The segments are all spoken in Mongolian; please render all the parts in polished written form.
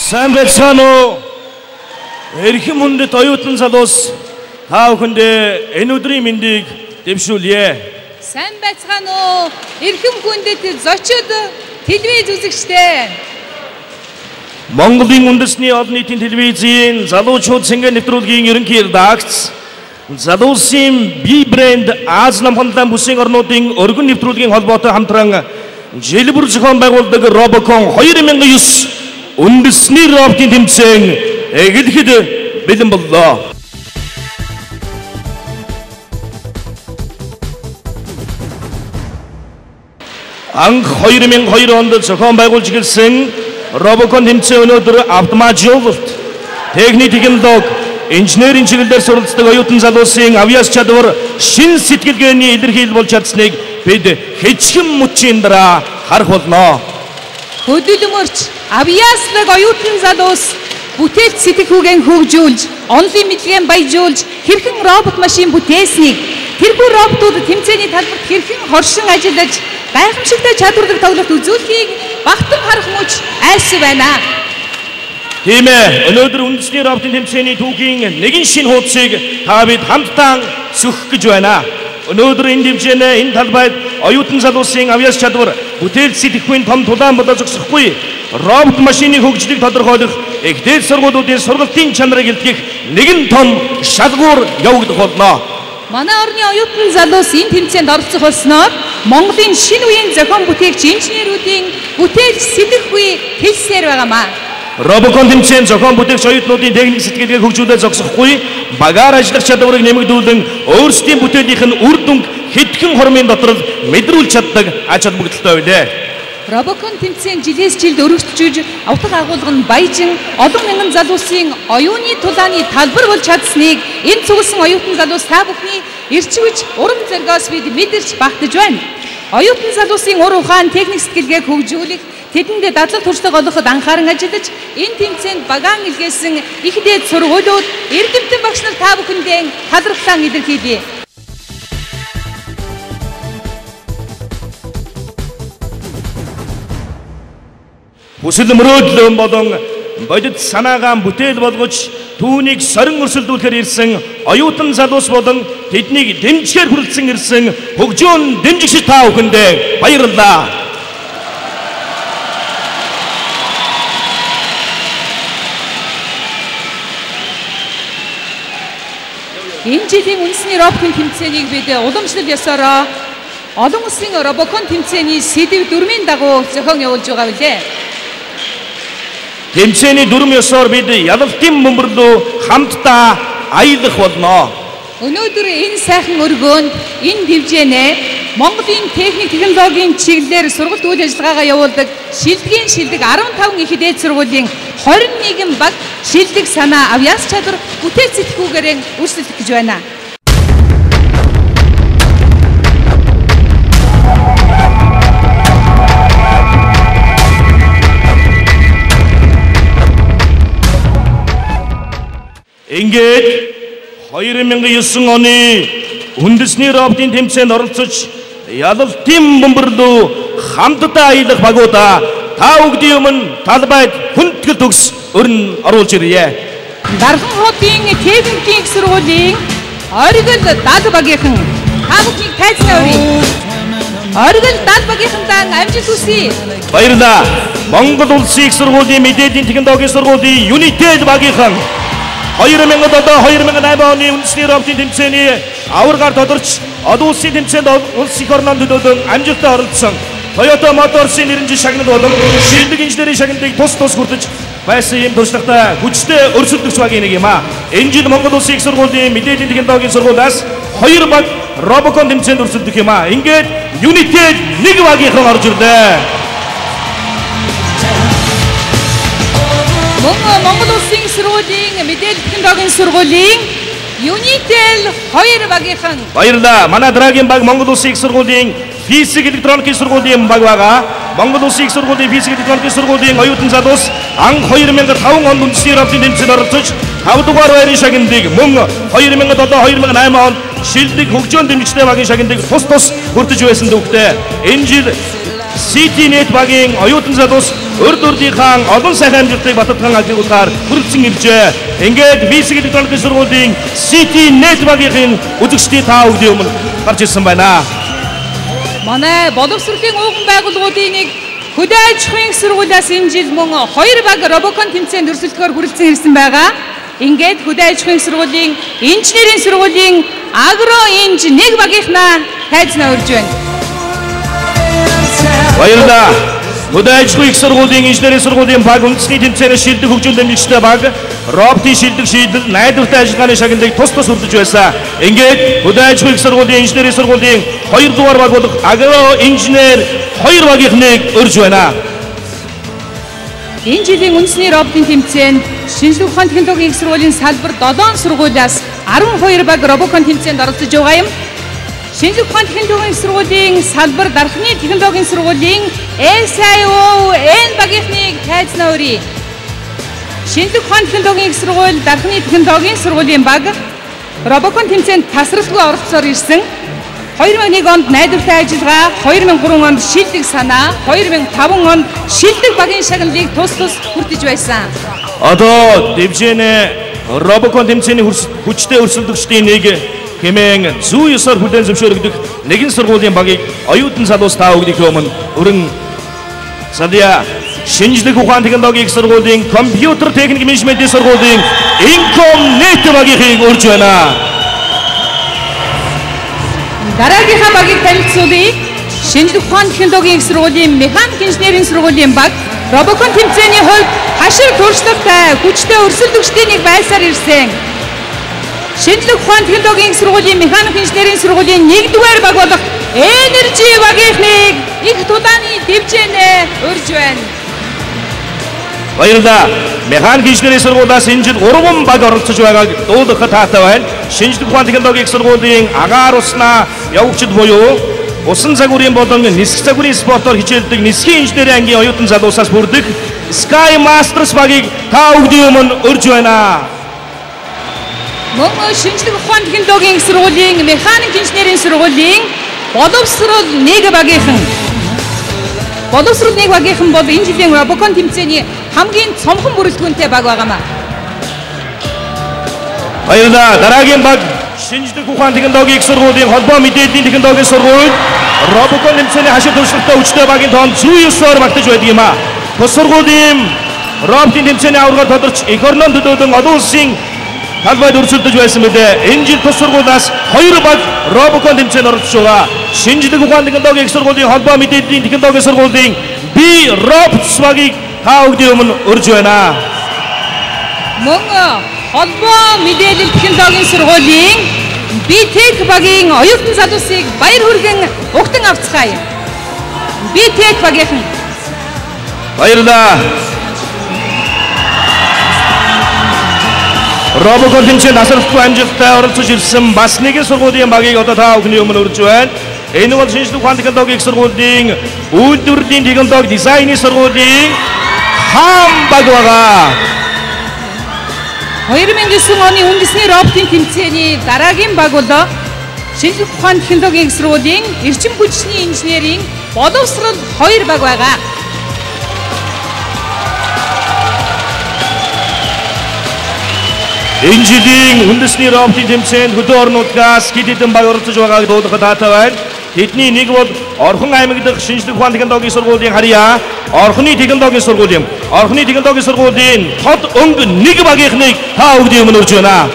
Сайн байцгаана уу? Эрхэм хүндэт оюутан залуус та бүхэндээ энэ өдрийн мэндийг дэвшүүлье. Сайн байцгаана уу? Эрхэм хүндэт зочид телевиз үзэгчдээ. Монголын үндэсний олон нийтийн телевизийн залуучууд сэнгэ нэвтрүүлгийн ерөнхий редакц залуусын бие брэнд Аз намханлан бүсийн орнуудын өргөн нэвтрүүлгийн холбоотой хамтран жил бүр зохион байгуулдаг Робокон 2009 үндэсний роботын тэмцээн эхлэхэд бэлэн боллоо. Анх 2002 онд зохион байгуулж гэлсэн Робокон тэмцээн өнөөдөр автоматжуулалт, техник технологи, инженерийн чиглэлээр суралцдаг оюутан залуусын авьяас чадвар, шин сэтгэлгээний илэрхийлэл болж чадсныг бид хэчхэн мөчийн дараа харах болно. Хөдөлмөрч авьяаслаг оюутан залуус бүтээлч сэтгэхүйгэн хөгжүүлж, онлын мэдлэгээ баяжуулж, хэрхэн робот машин бүтээснийг, тэрхүү роботууд тэмцээний талбарт хэрхэн хоршин ажиллаж, гайхамшигтай чадвартай тоглолт үзүүлэхийг багтан харах мөч айсан байна. Тийм ээ, өнөөдөр үндэсний роботын тэмцээний түүхийн нэгэн шинэ хуудсыг та бид хамтдаа сөхөх гэж байна. Өнөөдөр энэ хэмжээний энэ талбайд оюутан залуусын авьяас чадвар, бүтээлч сэтгэхүйн том тулаан болоо зогсохгүй робот машины хөгжлийг тодорхойлох их дээд сургуулиудын сургалтын чанарыг илтгэх нэгэн том шалгуур явагдах болно. Манай орны оюутан залуус энэ тэмцээнд оролцох болсноор Монголын шинэ үеийн зохион бүтээгч инженеруудын бүтээлч сэтгэхүй хэлсээр байгаамаа. Робокон тэмцээн зохион бүтээгч оюутнуудын техник сэтгэлгээг хөгжүүлээд зогсохгүй багаар ажиллах чадварыг нэмэгдүүлэн өөрсдийн бүтээлийнх нь үр дүнг хэдхэн хормын дотор мэдрүүлж чаддаг ач холбогдолтой байлээ. Робокон тэмцээн жилээс жилд өргөжтөж авдаг агуулга нь баяжин олон мянган залуусын оюуны тулааны талбар болж чадсныг энэ цугласан оюутан залуус та бүхний эрчвэж урам зоригоос бид мэдэрч багтаж байна. Оюутан залуусын ур ухаан техник сэтгэлгээг хөгжүүлэх, тэдэнд дадлаг туршлага олгоход анхааран ажиллаж, энэ тэмцээнд багаан илгээсэн их дээд сургуулиуд, эрдэмтэн багш нар та бүхэндээ талархлаа илэрхийлье. Хүсэл мөрөөдөл болон бодит санаагаа бүтээл болгож түүнийг сорин өрсөлдүүлэхээр ирсэн оюутан залуус болон тэднийг дэмжихээр хүрэлцэн ирсэн хөгжөөн дэмжигч та бүхэндээ баярлалаа. Энэ жилийн үндэсний роботын тэмцээнийг бид уламжлал ёсоор олон улсын робокон тэмцээний сэдэв дүрмийн дагуу зохион явуулж байгаа билээ. Тэмцээний дүрм ёсоор бид ялалтын бөмбөрлөө хамтдаа аялах болно. Өнөөдөр энэ сайхан өргөөнд энэ дивжэнэ Монголын техник технологийн чиглэлээр сургалт үйл ажиллагаагаа явуулдаг шилдэгийн шилдэг 15 их дээд сургуулийн 21 баг шилдэг санаа авьяас чадвар бүтээл сэтгэхүйгээр үйлчлэх гэж байна. Ингээд 2009 оны үндэсний роботын тэмцээнд оролцож ялалтын бөмбөрлөө хамтдаа аялах багуудаа та бүгдийн өмнө талбайд хүндэтгэл төгс өрн оруулж ирье. Дархан хотын техникийн их сургуулийн оргил дад багийнхан та бүхнийг тайцнаа өрье. Оргил дад багийнхантаа амжилт хүсье. Баярлалаа. Монгол улсын их сургуулийн мэдээллийн технологийн сургуулийн United багийнхан 2007-2008 оны үндэсний роботын тэмцээний аваргаар тодорч олон улсын тэмцээнд улс их орнууд төлөөлөн амжилттай оролцсон Toyota Motors-ийн нэрнжин шагнал болон шилдэг инженерийн шагналыг тус хүртэж байсан юм туршлагатай хүчтэй өрсөлдөгч багийн нэг юм а. Энэ жил Монгол улсын их сургуулийн мэдээллийн технологийн сургуулиас 2 баг Робокон тэмцээнд өрсөлдөх юм а. Ингээд United 1 багийнхан орж ирлээ. Монгол улсын сургуулийн мэдээллийн технологийн сургуулийн Unitel 2 багийнхан баярлалаа. Манай дараагийн баг Монгол улсын их сургуулийн физик электроникийн сургуулийн баг байгаа. Монгол улсын их сургуулийн физик электроникийн сургуулийн оюутан залуус анх 2005 онд үндэсний роботын тэмцээнд оролцож 5 дугаар байрын шагналыг мөн 2007-2008 онд шилдэг хөгжөөн дэмжигчтэй багийн шагналыг тус хүртэж байсан дүүхтэй. Энэ жил CityNet багийн оюутан залуус урд урдынхаа олон сайхан амжилтыг баттган агуулгаар хүргэсэн иржээ. Ингээд Висэг технологийн сургуулийн CityNet багийн үзэгчдийн та бүхэний өмнө гарч ирсэн байна. Манай боловсролын ууган байгууллагуудын нэг хөдөө аж ахуйн сургуулиас энэ жил мөн 2 баг Робокон тэмцээнд өрсөлдөхөөр хүрэлцэн ирсэн байгаа. Ингээд хөдөө аж ахуйн сургуулийн инженерийн сургуулийн агро инж 1 багийнхнаа тайзнаа урьж байна. Баярлалаа. Хөдөө аж ахуйн сургуулийн инженерийн сургуулийн баг үндэсний тэмцээнээс шилдэг хөгжүүл дамжигчтай баг роботын шилдэг шийдэл найдвартай ажиллагааны шагналыг тус тус хүрдэж байсан. Ингээд хөдөө аж ахуйн сургуулийн инженерийн сургуулийн 2 дугаар баг болох агро инженер 2 багийнхныг урьж байна. Энэ жилийн үндэсний роботын тэмцээнд шинжлэх ухааны технологийн их сургуулийн салбар 7 сургуулиас 12 баг Робокон тэмцээнд оролцож байгаа юм. Шинжлэх ухааны технологийн их сургуулийн салбар дархны технологийн сургуулийн SION багийнхныг тайзнаа өрье. Шинжлэх ухааны технологийн их сургууль дархны технологийн сургуулийн баг Робокон тэмцээнд тасралтгүй оролцсоор ирсэн. 2001 онд найдвартай ажиллагаа, 2003 онд шилдэг санаа, 2005 онд шилдэг багийн шагналыг тус тус хүртэж байсан. Одоо дэвжэнэ Робокон тэмцээний хүчтэй өрсөлдөгчдийн нэг хэмээн 109-оор хүлээн зөвшөөрөгдөх нэгэн сургуулийн багийг оюутан залуус та бүхний өмнө өрн Сандия шинжлэх ухааны технологийн их сургуулийн компьютер техник менежментийн сургуулийн Incomnet багийг урьж байна. Дараагийнхаа багийг танилцуулъя. Шинжлэх ухааны технологийн их сургуулийн механик инженерийн сургуулийн баг Робокон тэмцээний хувьд хашир туршлагатай хүчтэй өрсөлдөгчдийн нэг байсаар ирсэн. Шинжлэх ухааны технологийн их сургуулийн механик инженерийн сургуулийн 1-р баг болох Energy багийнхныг их тулааны дэвжэнэ урьж байна. Баярлалаа. Механик инженерийн сургуулиас энэ жил 3 баг оролцож байгааг дуулгахад таатай байна. Шинжлэх ухааны технологийн их сургуулийн агаар уснаа явагчид буюу усан загварын болон нисэх загварын спортоор хичээлдэг нисхийн инженерийн ангийн оюутан залуусаас бүрдэх Sky Masters багийг та бүхний өмнө урьж байна. Мөн шинжлэх ухааны технологийн их сургуулийн механик инженерийн сургуулийн боловсрол 1 багийнхан боловсрол 1 багийнхан бол энэ жилийн Робокон тэмцээний хамгийн цомхон бүрэлдэхүүнтэй баг байгаамаа. Баярлалаа. Дараагийн баг шинжлэх ухааны технологийн их сургуулийн холбоо мэдээллийн технологийн сургууль Робокон тэмцээний хашир туршлагатай хүчтэй багийн тоонд 109-оор багтаж байдаг юм а. Бус сургуулийн роботын тэмцээний аваргаар тодорч эх орноо төлөөлөн олон улсын талбайд өрсөлдөж байсан мэдээ. Энэ жил тус сургуулиас 2 баг Робокон тэмцээнд оролцож байгаа. Шинжлэх ухааны технологийн их сургуулийн холбоо мэдээллийн технологийн сургуулийн B-Robots багийг та бүхний өмнө урьж байна. Мөн холбоо мэдээлэл технологийн сургуулийн BTech багийн оюутан залуусыг баяр хүргэн угтан авцгаая. BTech багийнхан. Баярлалаа. Робокон тэмцээнд асархгүй амжилттай оролцож ирсэн бас нэгэн сургуулийн багийг одоо та бүхний өмнө урьж байна. Энэ бол шинжлэх ухааны технологийн сургуулийн үйлдвэрлэлийн технологи дизайны сургуулийн хаан баг байгаа. 2009 оны үндэсний роботын тэмцээний дараагийн баг бол шинжлэх ухааны технологийн сургуулийн эрчим хүчний инженерийн боловсрол 2 баг байгаа. Энэ жилийн үндэсний роботын тэмцээнд хөдөө орнуудаас хэд хэдэн баг оролцож байгааг дуулгахад таатай байна. Тэдний нэг бол Орхон аймаг дахь шинжлэх ухааны технологийн сургуулийн харьяа, Орхны технологийн сургуулийн тод өнгө 1 багийнхныг та бүхний өмнө урьж байна.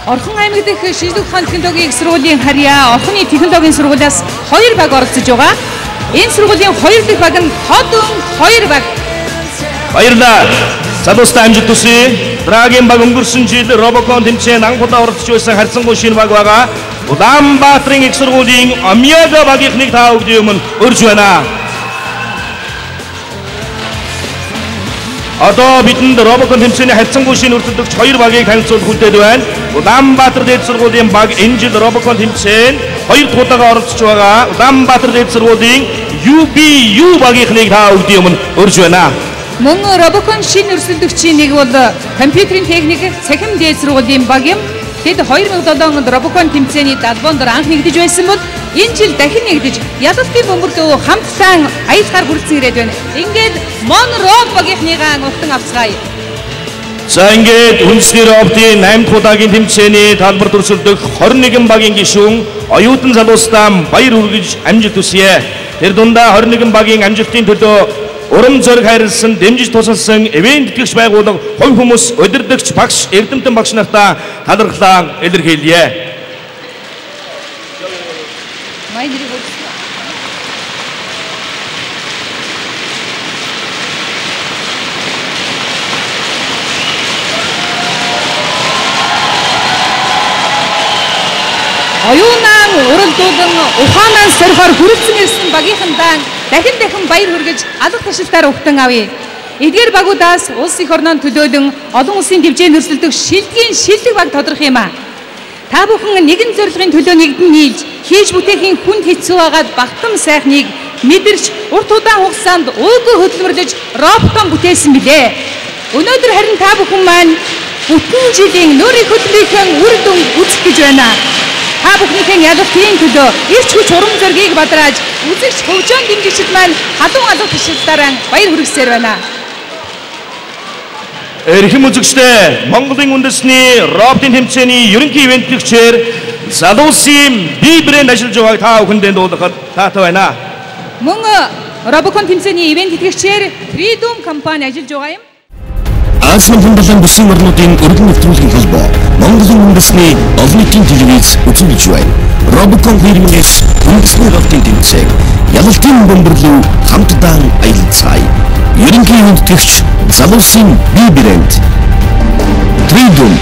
Орхон аймаг дахь шинжлэх ухааны технологийн сургуулийн харьяа, Орхны технологийн сургуулиас 2 баг оролцож байгаа. Энэ сургуулийн 2 дахь баг нь тод өнгө 2 баг. Баярлалаа. Залуустай амжилт хүсье. Дараагийн баг өнгөрсөн жил Робокон тэмцээнд анхудаа оролцож байсан харьцангуй шинэ баг байгаа. Улаанбаатарын их сургуулийн Омега багийнхныг та бүхний өмнө урьж байна. Одоо бидэнд Робокон тэмцээний харьцангуй шинэ өрсөлдөгч 2 багийг танилцуулах хүлээд байна. Улаанбаатар дээд сургуулийн баг энэ жил Робокон тэмцээнд 2 дахь удаага оролцож байгаа. Улаанбаатар дээд сургуулийн UBU багийнхныг та бүхний өмнө урьж байна. Мөн Робокон шинэ өрсөлдөгчийн нэг бол компьютерийн техник цахим дээд сургуулийн баг юм. Тэд 2007 онд Робокон тэмцээний далбоонд анх нэгдэж байсан бол энэ жил дахин нэгдэж ялалтын бөмбөрлөө хамтдаа аялахаар хүрсэн ирээд байна. Ингээд Монробогийнхныгаа утан авцгаая. За ингээд үндэсний робтын 8 дахь удаагийн тэмцээний талбар төрсөлдөх 21 багийн гишүүн оюутан залуустаа баяр хүргэж амжилт хүсье. Тэр дундаа 21 багийн амжилтын төлөө урам зориг хайрлсан, дэмжиж тусалсан ивент итгэгч байгууллага, хувь хүмүүс, удирдагч, багш, эрдэмтэн багш нартаа талархлаа илэрхийлье. Оюунаа уралдуулан ухаанаас сорхоор хүрэлцэн ирсэн багийнхандаа дахин баяр хүргэж алга тушаалтаар өгтөн авъя. Эдгээр багуудаас улс их орноо төлөөлөн олон улсын тэмцээнд өрсөлдөх шилдэг баг тодорхой юм а. Та бүхэн нэгэн зорилгын төлөө нэгдэн нийлж хийж бүтээхийн хүнд хэцүү байгаад багтам сайхныг мэдэрч урт удаан хугацаанд уугүй хөдөлмөрлөж роботон бүтээсэн билээ. Өнөөдөр харин та бүхэн маань бүтэн жилийн нөрийн хөдөлмөрийн үр дүн үзэх гэж байна. Та бүхнийхэн ялалтын төлөө ирч хүч урам зоригийг бадрааж үзэгч хөгжөөн дэмжигчид маань халуун алга тушаалтаараа баяр хүргэсээр байна. Эрхэм үзэгчдээ Монголын үндэсний роботын тэмцээний ерөнхий ивентлэгчээр залуу улсын бие брэнд ажиллаж байгааг та бүхэндээ дуулахад таатай байна. Мөн Робокон тэмцээний ивент итгэгчээр Freedom компани ажиллаж байгаа юм. Азийн хэмжээний бүсийн орнуудын өргөн нэвтрүүлгийн холбоо Монголын үндэсний олон нийтийн телевиз үзүүлж байна. Робокон хиймээс үндэсний роботын тэмцээн ялалтын бөмбөрлөв хамтдаа аялцгаая. Ерөнхий ивентлэгч залуу улсын бие брэнд Freedom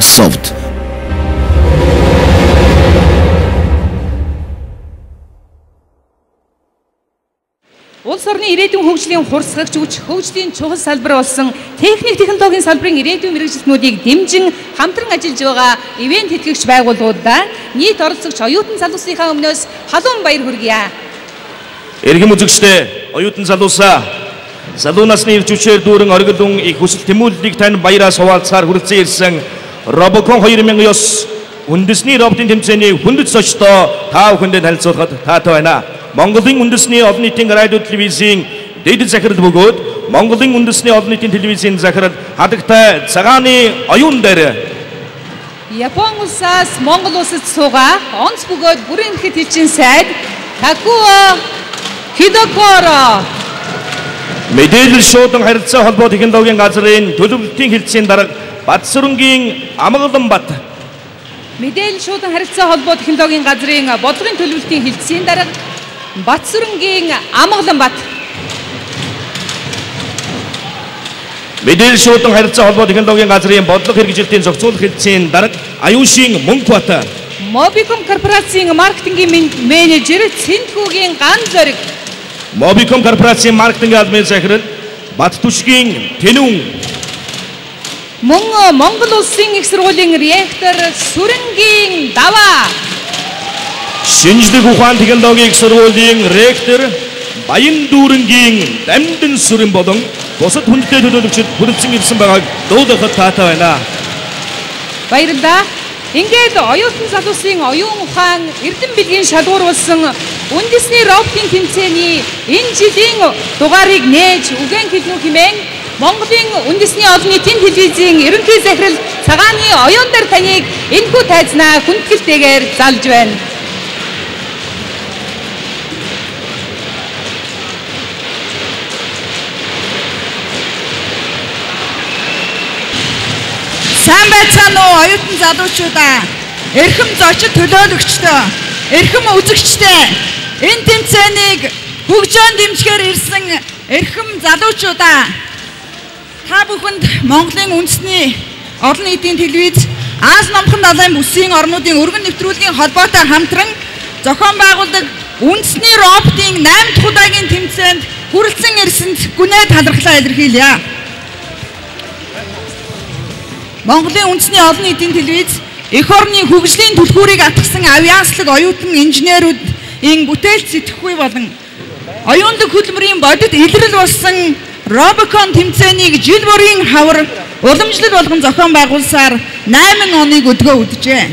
Soft. Улс орны ирээдүйн хөгжлийн хурцлагч хүч хөгжлийн чухал салбар болсон техник технологийн салбарын ирээдүйн мэргэжилтнүүдийг дэмжин хамтран ажиллаж байгаа ивент тэтгэгч байгууллагуудаа нийт оролцогч оюутан залуусынхаа өмнөөс халуун баяр хүргье. Эрхэм үзэгчдээ оюутан залуусаа залуу насны ирж хүчээр дүүрэн оргилун их хүсэл тэмүүллийг тань баяраас хуваалцахаар хүрэлцэн ирсэн Робокон 2009 үндэсний роботын тэмцээний хүндэт зочдоо та бүхэндээ танилцуулахад таатай байна. Монголын үндэсний олон нийтийн радио телевизийн дэд захирал бөгөөд Монголын үндэсний олон нийтийн телевизийн захирал хадагтай цагааны оюун дээр Япон улсаас Монгол улсад суугаа онц бөгөөд бүрэн ихэд хэлчин сайд Такуо Хидокоро мэдээлэл шуудан харилцаа холбоо технологийн газрын төлөвлөлтийн хэлтсийн дарга Батсүрэнгийн Амгаланбат мэдээлэл шуудан харилцаа холбоо технологийн газрын бодлогын төлөвлөлтийн хэлтсийн дарга Батсүрэнгийн Амгаланбат мэдээлэл шуудан харилцаа холбоо технологийн газрын бодлого хэрэгжилтийн зохицуулах хэлтсийн дарга Аюушийн Мөнхбат Mobicom корпорацийн маркетингийн менежер Цэнтгүүгийн Ган Зориг Mobicom корпорацийн маркетингийн албаны захирал Баттүшгийн Тэнүүн мөн Монгол улсын их сургуулийн ректор Сүрэнгийн Даваа шинжлэх ухаан технологийн их сургуулийн ректор Баяндүүрэнгийн Дамдын Сүрэн болон бусад хүндэт төлөөлөгчид хүрэлцэн ирсэн байгааг дуудахад таатай байна. Баярлалаа. Ингээд оюутан залуусын оюун ухаан эрдэм билгийн шалгуур болсон үндэсний роботын тэмцээний энэ жилийн дугаарыг нээж үгэн хэлнүү хэмээн Монголын үндэсний олон нийтийн телевизийн ерөнхий захирал цагааны оюун дээр таныг энэхүү тайзнаа хүндгэлтэйгээр залж байна. Сайн байцгаана уу оюутан залуучуудаа, эрхэм зочид төлөөлөгчдөө, эрхэм үзэгчдээ, энэ тэмцээнийг хөгжөөн дэмжихээр ирсэн эрхэм залуучуудаа, та бүхэнд Монголын үндэсний олон нийтийн телевиз, Аз номхон далайн бүсийн орнуудын өргөн нэвтрүүлгийн холбоотой хамтран зохион байгуулдаг үндэсний роботын 8 дахь удаагийн тэмцээнд хүрэлцэн ирсэнд гүнээ талархлаа илэрхийлье. Монголын үндэсний олон нийтийн телевиз эх орны хөгжлийн түлхүүрийг атгсан авианслаг оюутан инженеруудын бүтээлч сэтгэхүй болон оюунлаг хөдөлмөрийн бодит илрэл болсон Робокон тэмцээнийг жил бүрийн хавар уламжлал болгон зохион байгуулсаар 8 оныг өдгөө үджээ.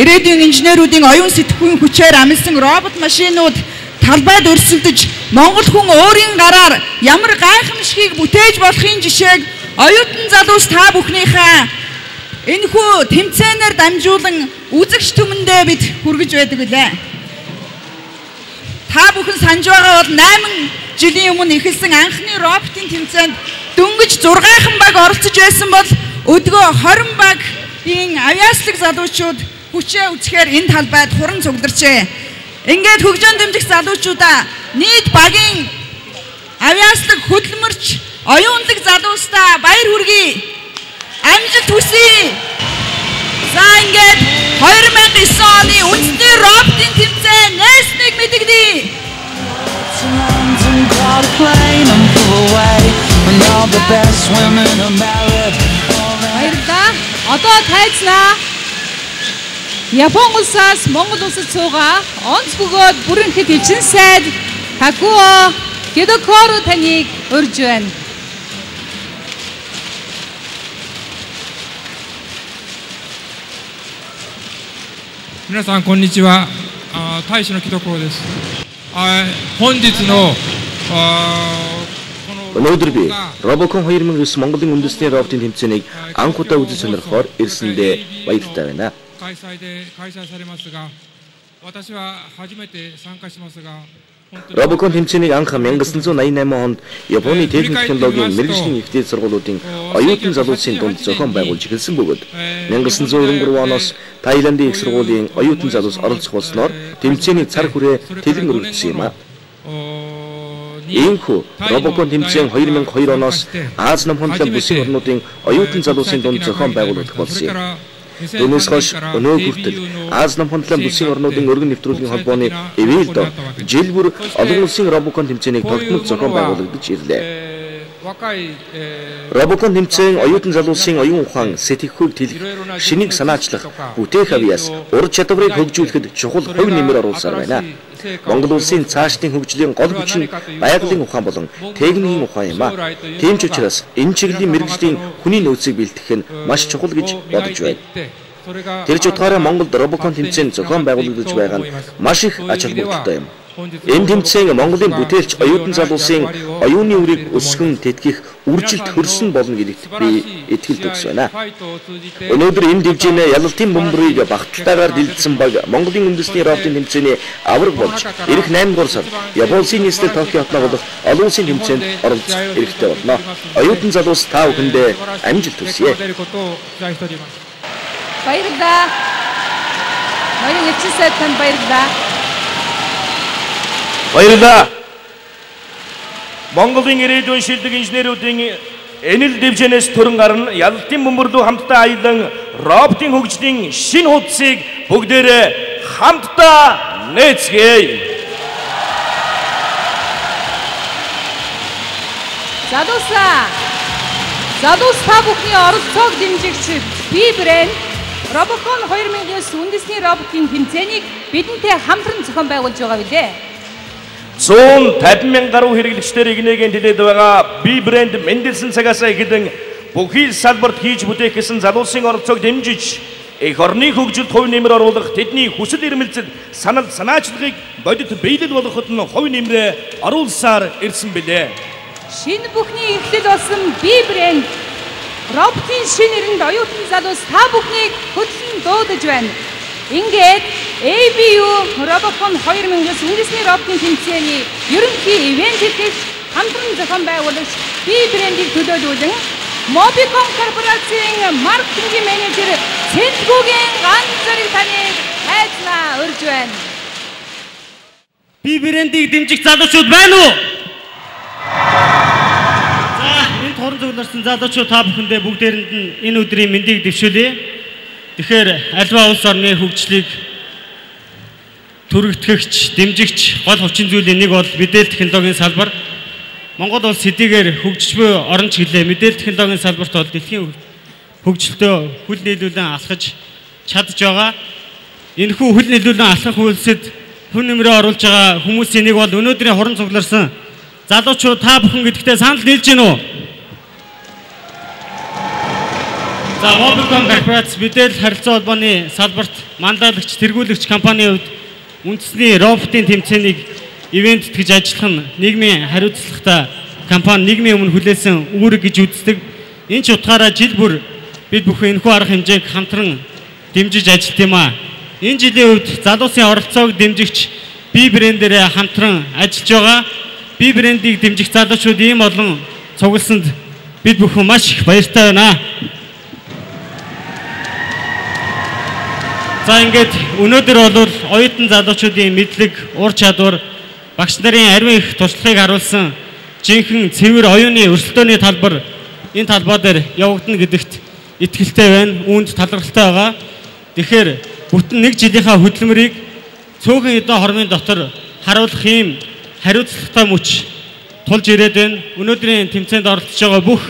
Ирээдүйн инженерүүдийн оюун сэтгүүн хүчээр амилсан робот машинууд талбайд өрсөлдөж Монгол хүн өөрийн гараар ямар гайхамшигыг бүтээж болохын жишээг оюутан залуус та бүхнийхээ энэхүү тэмцээнээр дамжуулан үзэгч түмэндээ бид хүргэж байдаг үлээ. Та бүхэн санаж байгаа бол 8 жилийн өмнө эхэлсэн анхны роботын тэмцээнд дөнгөж 6хан баг оролцож байсан бол өдгөө 20 багийн авиаслаг залуучууд хүчээ үзэхээр энэ талбайд хуран цугларчээ. Ингээд хөгжөөн дэмжих залуучуудаа нийт багийн авиаслаг хөдөлмөрч оюунлаг залуустаа баяр хүргэе. Амжилт хүсье. За ингээд 2009 оны үндэсний роботын тэмцээн нээснийг мэдэгдэе. Баярлалаа. Одоо тайзнаа. Япон улсаас Монгол улсад суугаа онц бөгөөд бүрэнхэд элчин сайд Такуо Кедокоро таныг урьж байна. 皆さんこんにちは。大使の木戸幸です。本日の Өнөөдөр би Robocon 2009 Монголын үндэсний роботын тэмцээнийг анх удаа үзэж сонирхоор ирсэндээ баяртай байна. 開催されますが、私は初めて参加しますが、 Robocon тэмцээнийг анх 1988 онд Японы техник технологийн мэргэжлийн ихтэй сургуулиудын оюутан залуусын дунд зохион байгуулж эхэлсэн бөгөөд 1993 оноос Таиландын их сургуулийн оюутан залуус оролцох болсноор тэмцээний цар хүрээ тэлэн өргөжсөн юм а. Иймхүү Robocon тэмцээн 2002 оноос Аз намханлан бүсийн орнуудын оюутан залуусын дунд зохион байгуулагдах болсон юм. Түүнээс хойш өнөө хүртэл Аз намханлан бүсийн орнуудын өргөн нэвтрүүлгийн холбооны ивэлд жил бүр олон улсын Robocon тэмцээнийг тогтмол зохион байгуулагдаж ирлээ. Robocon тэмцээн оюутан залуусын оюун ухаан сэтгэхүйг тэлэх, шинийг санаачлах, бүтээх авьяас, ур чадварыг хөгжүүлэхэд чухал хувь нэмэр оруулсаар байна. Монгол улсын цаашдын хөгжлийн гол хүч нь байгалийн ухаан болон техникийн ухаан юм а. Тийм ч учраас энэ чиглэлийн мэргэжлийн хүний нөөцийг бэлтгэх нь маш чухал гэж бодож байна. Тэр ч утгаараа Монголд Robocon тэмцээн зохион байгуулагдаж байгаа нь маш их ач холбогдолтой юм. Энэ тэмцээн Монголын бүтээлч оюутан залуусын оюуны үрийг өсгөн тэтгэх үржилт хөрсөн болно гэдэгт би итгэл төгс байна. Өнөөдөр энэ дивжинэ ялалтын бөмбөрийг багталтайгаар дэлгэсэн баг Монголын үндэсний роботын тэмцээний авраг болж ирэх 8 дугаар сард Япон улсын нийслэл Токиод болох олон улсын тэмцээнд оролцох эрхтэй болно. Оюутан залуус та бүхэндээ амжилт хүсье. Баярлалаа. Баярын элчин сайд танд баярлалаа. Баярлалаа. Монголын ирээдүйн шилдэг инженерүүдийн энэл дэвжэнээс төрөн гарна ялалтын бөмбөрлөө хамтдаа аялан роботын хөгжлийн шинэ хуудсыг бүгдээрээ хамтдаа нээцгээе. Залуус та бүхний оролцоог дэмжигч би брэнд Robocon 2009 үндэсний роботын тэмцээнийг бидэнтэй хамтран зохион байгуулж байгаа билээ. 150 мянган гаруй хэрэглэгчдэрийг нэгэн дэлээд байгаа би брэнд Мендельсон цагаас эхлэн бүхий салбарт хийж бүтээх гэсэн залуусын оролцоог дэмжиж их орны хөгжилд хувь нэмэр оруулах тэдний хүсэл эрмэлзэл санал санаачлагыг бодит биелэл болгоход нь хувь нэмрээ оруулсаар ирсэн билээ. Шинэ бүхний эхлэл болсон би брэнд роботын шинэ нэрэнд оюутан залуус та бүхнийг хөтлөн дуудаж байна. Ингээд ABU Robocon 2009 үндэсний роботын тэмцээний ерөнхий ивент хийх хамтран зохион байгуулагч би брэндийг төлөөлүүлэн Mobicom корпорацийн маркетингийн менежер Цэнтгүүгийн ганц зэрэг таныг хайрлаа урьж байна. Би брэндийг дэмжих залуучууд байна уу? За, энэ хорон зөвлөрсөн залуучууд та бүхэндээ бүгдээрэнд нь энэ өдрийн мэндийг дэвшүүлье. Тэгэхээр альва улс орны хөгжлийг түрэгтгэгч, дэмжигч гол хүчин зүйлийн нэг бол мэдээлэл технологийн салбар. Монгол улс хэдийгээр хөгжиж буй орон чиглэлээ мэдээлэл технологийн салбарт бол дэлхийн хөгжилтөө хүл нийлүүлэн алхаж чадж байгаа. Энэхүү хүл нийлүүлэн алхах үйлсэд хүн нэмрээ оруулж байгаа хүмүүсийн нэг бол өнөөдрийн хорон цугларсан залуучууд та бүхэн гэдэгтээ санал нийлж гэнэ үү? За Robocon корпорац мэдээлэл харилцаа холбооны салбарт манлайлагч тэргүүлэгч компанийн хувьд үндэсний роботын тэмцээнийг ивент гэж ажиллах нь нийгмийн хариуцлагатай компани нийгмийн өмнө хүлээсэн үүрэг гэж үздэг. Энэ ч утгаараа жил бүр бид бүхэн энэхүү арга хэмжээг хамтран дэмжиж ажилладаг юм а. Энэ жилийн үед залуусын оролцоог дэмжигч би брэндээрээ хамтран ажиллаж байгаа. Би брэндийг дэмжих залуучууд ийм олон цугласанд бид бүхэн маш их баяртай байна. За ингээд өнөөдөр бол оюутан залуучуудын мэдлэг, ур чадвар, багш нарын ариун их туршлагыг харуулсан жинхэнэ цэвэр оюуны өрсөлдөөний талбар энэ талбай дээр явагдана гэдэгт итгэлтэй байна. Үүнд талархалтай байгаа. Тэгэхээр бүтэн нэг жилийнхаа хөдөлмөрийг цөөхөн хэдэн хормын дотор харуулах юм хариуцлагатай мөч тулж ирээд байна. Өнөөдрийн тэмцээнд оролцож байгаа бүх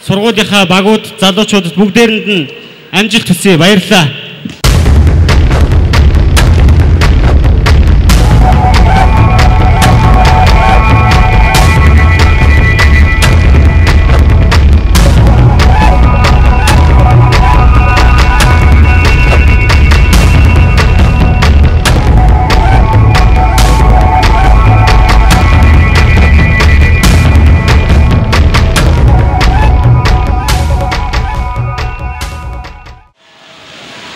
сургуулийнхаа багууд, залуучуудад бүгдээрэнд нь амжилт хүсье. Баярлалаа.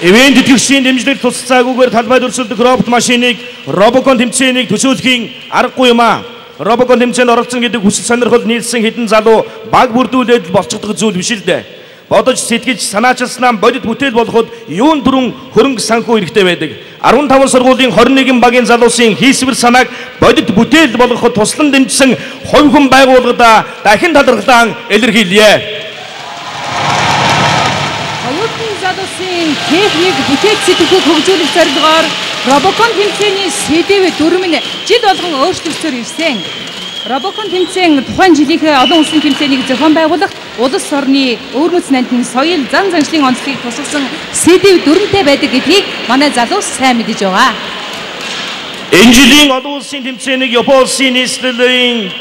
Ивент итгэгчдийн дэмжлэг тусалцаагүйгээр талбайд өрсөлдөх робот машиныг Robocon тэмцээнийг төсөөлөхийн аргагүй юм а. Robocon тэмцээнд оролцсон гэдэг хүсэл сонирхол нийлсэн хэдэн залуу баг бүрдүүлээд болцогдох зүйл биш л дээ. Бодож сэтгэж санаачилснаа бодит бүтээл болоход юун дөрөн хөрөнгө санхүү хэрэгтэй байдаг. 15 сургуулийн 21 багийн залуусын хийсвэр санааг бодит бүтээл болгоход туслан дэмжсэн хувь хүн байгууллагада дахин талархлаа илэрхийлье. Залуусын техник бүтэц сэтгэхүйг хөгжүүлэх зорилгоор Robocon тэмцээний сэдэв дүрм нь жил болгон өөрчлөгдөж ирсэн. Robocon тэмцээн тухайн жилийнхээ олон улсын тэмцээнийг зохион байгуулах улс орны өвөрмөц нандин соёл зан заншлын онцлогийг тусгасан сэдэв дүрмтэй байдаг гэдгийг манай залуус сайн мэдэж байгаа. Энэ жилийн олон улсын тэмцээнийг Японы улсын нийслэлийн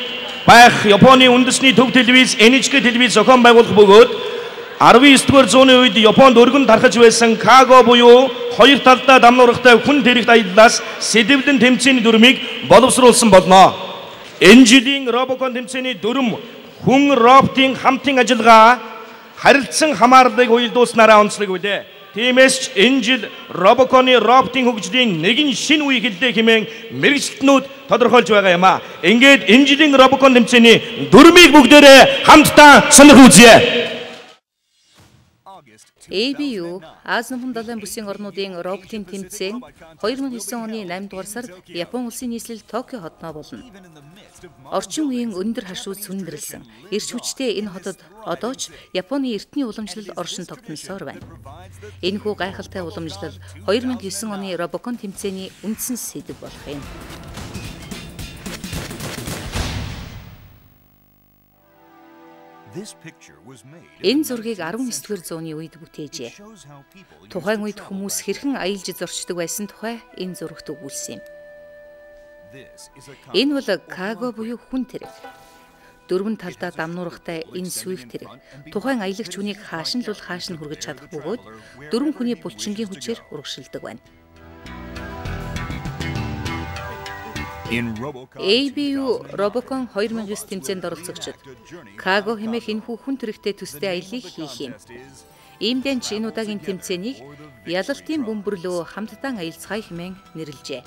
байх Японы үндэсний төв телевиз NHK телевиз зохион байгуулах бөгөөд 19-р зууны үед Японд өргөн тархаж байсан Kago буюу хоёр талдаа дамнуурахтай хүн тэрэгт аяллаас сэдэвлэн тэмцээний дүрмийг боловсруулсан болно. Энэ жилийн Robocon тэмцээний дүрм хүн роботын хамтын ажиллагаа харилцан хамаарлыг уялдуулснараа онцлог үлээ. Тиймээс ч энэ жил Robocon-ы роботын хөгжлийн нэгэн шинэ үе хэлдэг хэмээн мэргэжилтнүүд тодорхойлж байгаа юм а. Ингээд энэ жилийн Robocon тэмцээний дүрмийг бүгдээрээ хамтдаа сонирхож үзье. ABU Аз намхан далайн бүсийн орнуудын роботын тэмцээн 2009 оны 8 дугаар сард Японы улсын нийслэл Токио хотноо болно. Орчин үеийн өндөр хашууд сүндэрлсэн. Ирч хүчтэй энэ хотод одоо ч Японы эртний уламжлал оршин тогтносоор байна. Энэхүү гайхалтай уламжлал 2009 оны Robocon тэмцээний үндсэн сэдэв болох юм. Энэ зургийг 19-р зууны үед бүтээжээ. Тухайн үед хүмүүс хэрхэн аялж зорчдог байсан тухай энэ зурагт өгүүлсэн юм. Энэ бол Kago буюу хүн тэрэг. Дөрвөн талдаа дамнуурахтай энэ Swift тэрэг. Тухайн аялагч хүнийг хааш нь хүргэж чадах бөгөөд дөрвөн хүний булчингийн хүчээр урагшилдаг байна. ABU Robocon 2009 тэмцээнд оролцогчид Kago хэмээх энэхүү хүн тэрэгтэй төстэй аяллыг хийх юм. Иймдээ ч энэ удаагийн тэмцээнийг ялалтын бөмбөрлөө хамтдаа аялцгаая хэмээн нэрлэжээ.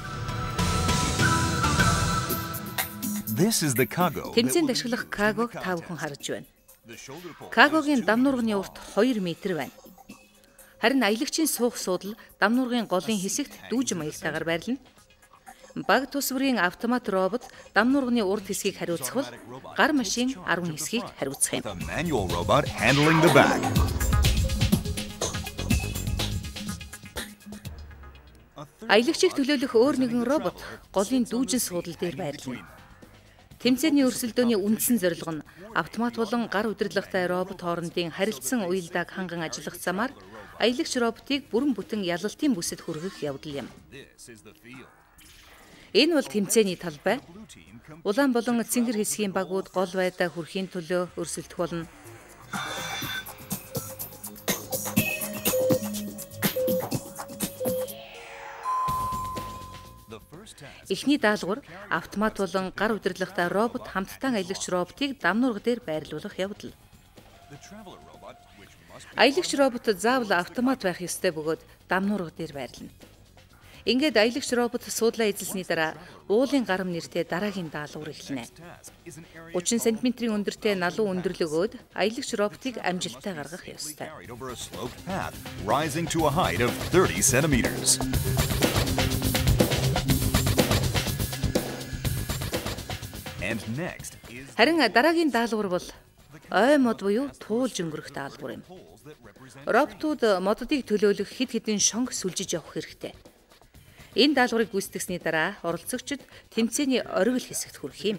Тэмцээнд ашиглах Kago-г та бүхэн харж байна. Kago-гийн дамнуурганы урт 2 метр байна. Харин аялагчийн суух суудал дамнуургын голын хэсэгт дүүж маягтайгаар байрлана. Баг тусврын автомат робот дамнуурганы урд хэсгийг хариуцах бол гар машин 10 хэсгийг хариуцах юм. Аялагчийг төлөөлөх өөр нэгэн робот голын дүүжин суудал дээр байрлана. Тэмцээний өрсөлдөөний үндсэн зорилго нь автомат болон гар удирдлагатай робот хоорондын харилцан уялдааг ханган ажиллах замаар аялагч роботыг бүрэн бүтэн ялалтын бүсэд хүргэх явдал юм. Энэ бол тэмцээний талбай. Улаан болон цэнгэр хэсгийн багууд гол байдаа хүрэхийн төлөө өрсөлдөх болно. Эхний даалгавар автомат болон гар удирдлагатай робот хамттан аялагч роботыг дамнуурга дээр байрлуулах явдал. Аялагч робот заавал автомат байх ёстой бөгөөд дамнуурга дээр байрлана. Ингээд аялагч робот суудлаа эзэлсний дараа уулын гарам нэртэй дараагийн даалгавар эхэлнэ. 30 см-ийн өндөртэй налуу өндөрлөгөөд аялагч роботыг амжилттай гаргах ёстой. Харин дараагийн даалгавар бол ой мод буюу туулж өнгөрөх даалгавар юм. Роботууд моддыг төлөөлөх хэд хэдэн шонг сүлжиж явах хэрэгтэй. Энэ даалгаврыг гүйцэтгэсний дараа оролцогчид тэмцээний оргил хэсэгт хүрэх юм.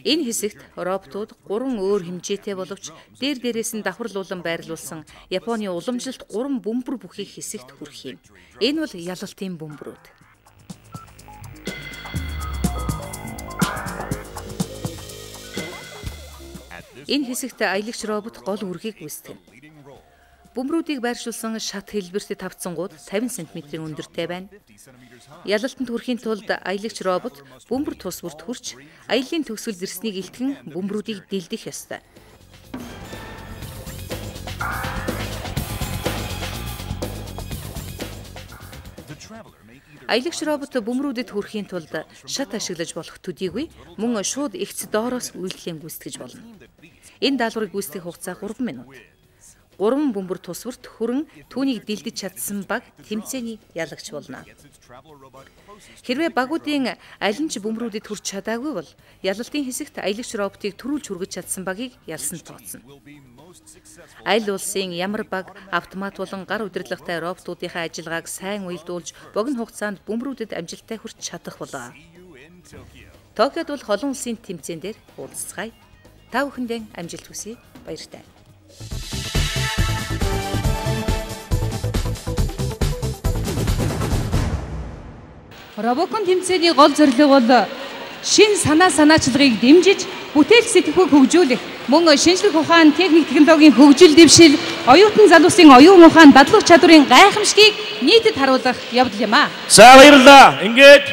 Энэ хэсэгт роботууд 3 өөр хэмжээтэй боловч дээрээс нь давхарлуулан байрлуулсан Японы уламжилт 3 бөмбөр бүхий хэсэгт хүрэх юм. Энэ бол ялалтын бөмбөрүүд. Энэ хэсэгт аялагч робот гол үргийг гүйцэтгэнэ. Бөмбөрүүдийг байршуулсан шат хэлбэрт тавцсангууд 50 см-ийн өндөртэй байна. Ялалтанд хүрэхийн тулд аялагч робот бөмбөр тус бүрт хүрч аяллаа төгсгөл зэрснийг илтгэн бөмбөрүүдийг дэлдэх ёстой. Аялагч робот бөмбөрүүдэд хүрэхийн тулд шат ашиглаж болох төдийгүй мөн шууд эгц доороос үйлдэлээ гүйцэтгэж болно. Энэ даалгаврыг гүйцэтгэх хугацаа 3 минут. 3 бөмбөр тусварт хүрэн түүнийг дэлдэж чадсан баг тэмцээний ялагч болно. Хэрвээ багуудын аль нь ч бөмбөрүүдэд хүрч чадаагүй бол ялалтын хэсэгт аялагч роботыг төрүүлж хүргэж чадсан багийг ялсан тооцно. Аль улсын ямар баг автомат болон гар удирдлагатай роботуудынхаа ажиллагааг сайн уялдуулж богино хугацаанд бөмбөрүүдэд амжилттай хүрч чадах болоо. Токиод бол олон улсын тэмцээн дээр уулзцгаая. Та бүхэндээ амжилт хүсье. Баяртай. Робокон тэмцээний гол зорилго бол шин санаачлагыг дэмжиж, бүтээл сэтгэхүйг хөгжүүлэх, мөн шинжлэх ухаан, техник технологийн хөгжил дэвшил, оюутан залуусын оюун ухаан дадлах чадварын гайхамшигыг нийтэд харуулах явдал юм аа. За баярлалаа. Ингээд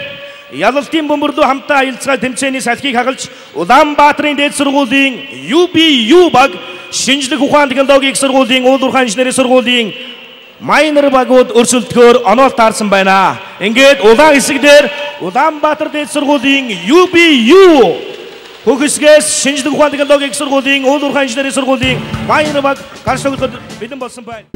ялалтын бөмбөрлөө хамтаа аялцгаа тэмцээний салхийг хагалж Улаанбаатарын дээд сургуулийн UBU баг, шинжлэх ухаан технологийн сургуулийн уул уурхай инженерийн сургуулийн майнер багууд өрсөлдөхөөр онол таарсан байна. Ингээд улаан хэсэг дээр Улаанбаатар дээд сургуулийн UBU хөгсгөөс шинжлэх ухаан технологийн сургуулийн уул уурхай инженерийн сургуулийн майнер баг гарч тоглоход бэлэн болсон байна.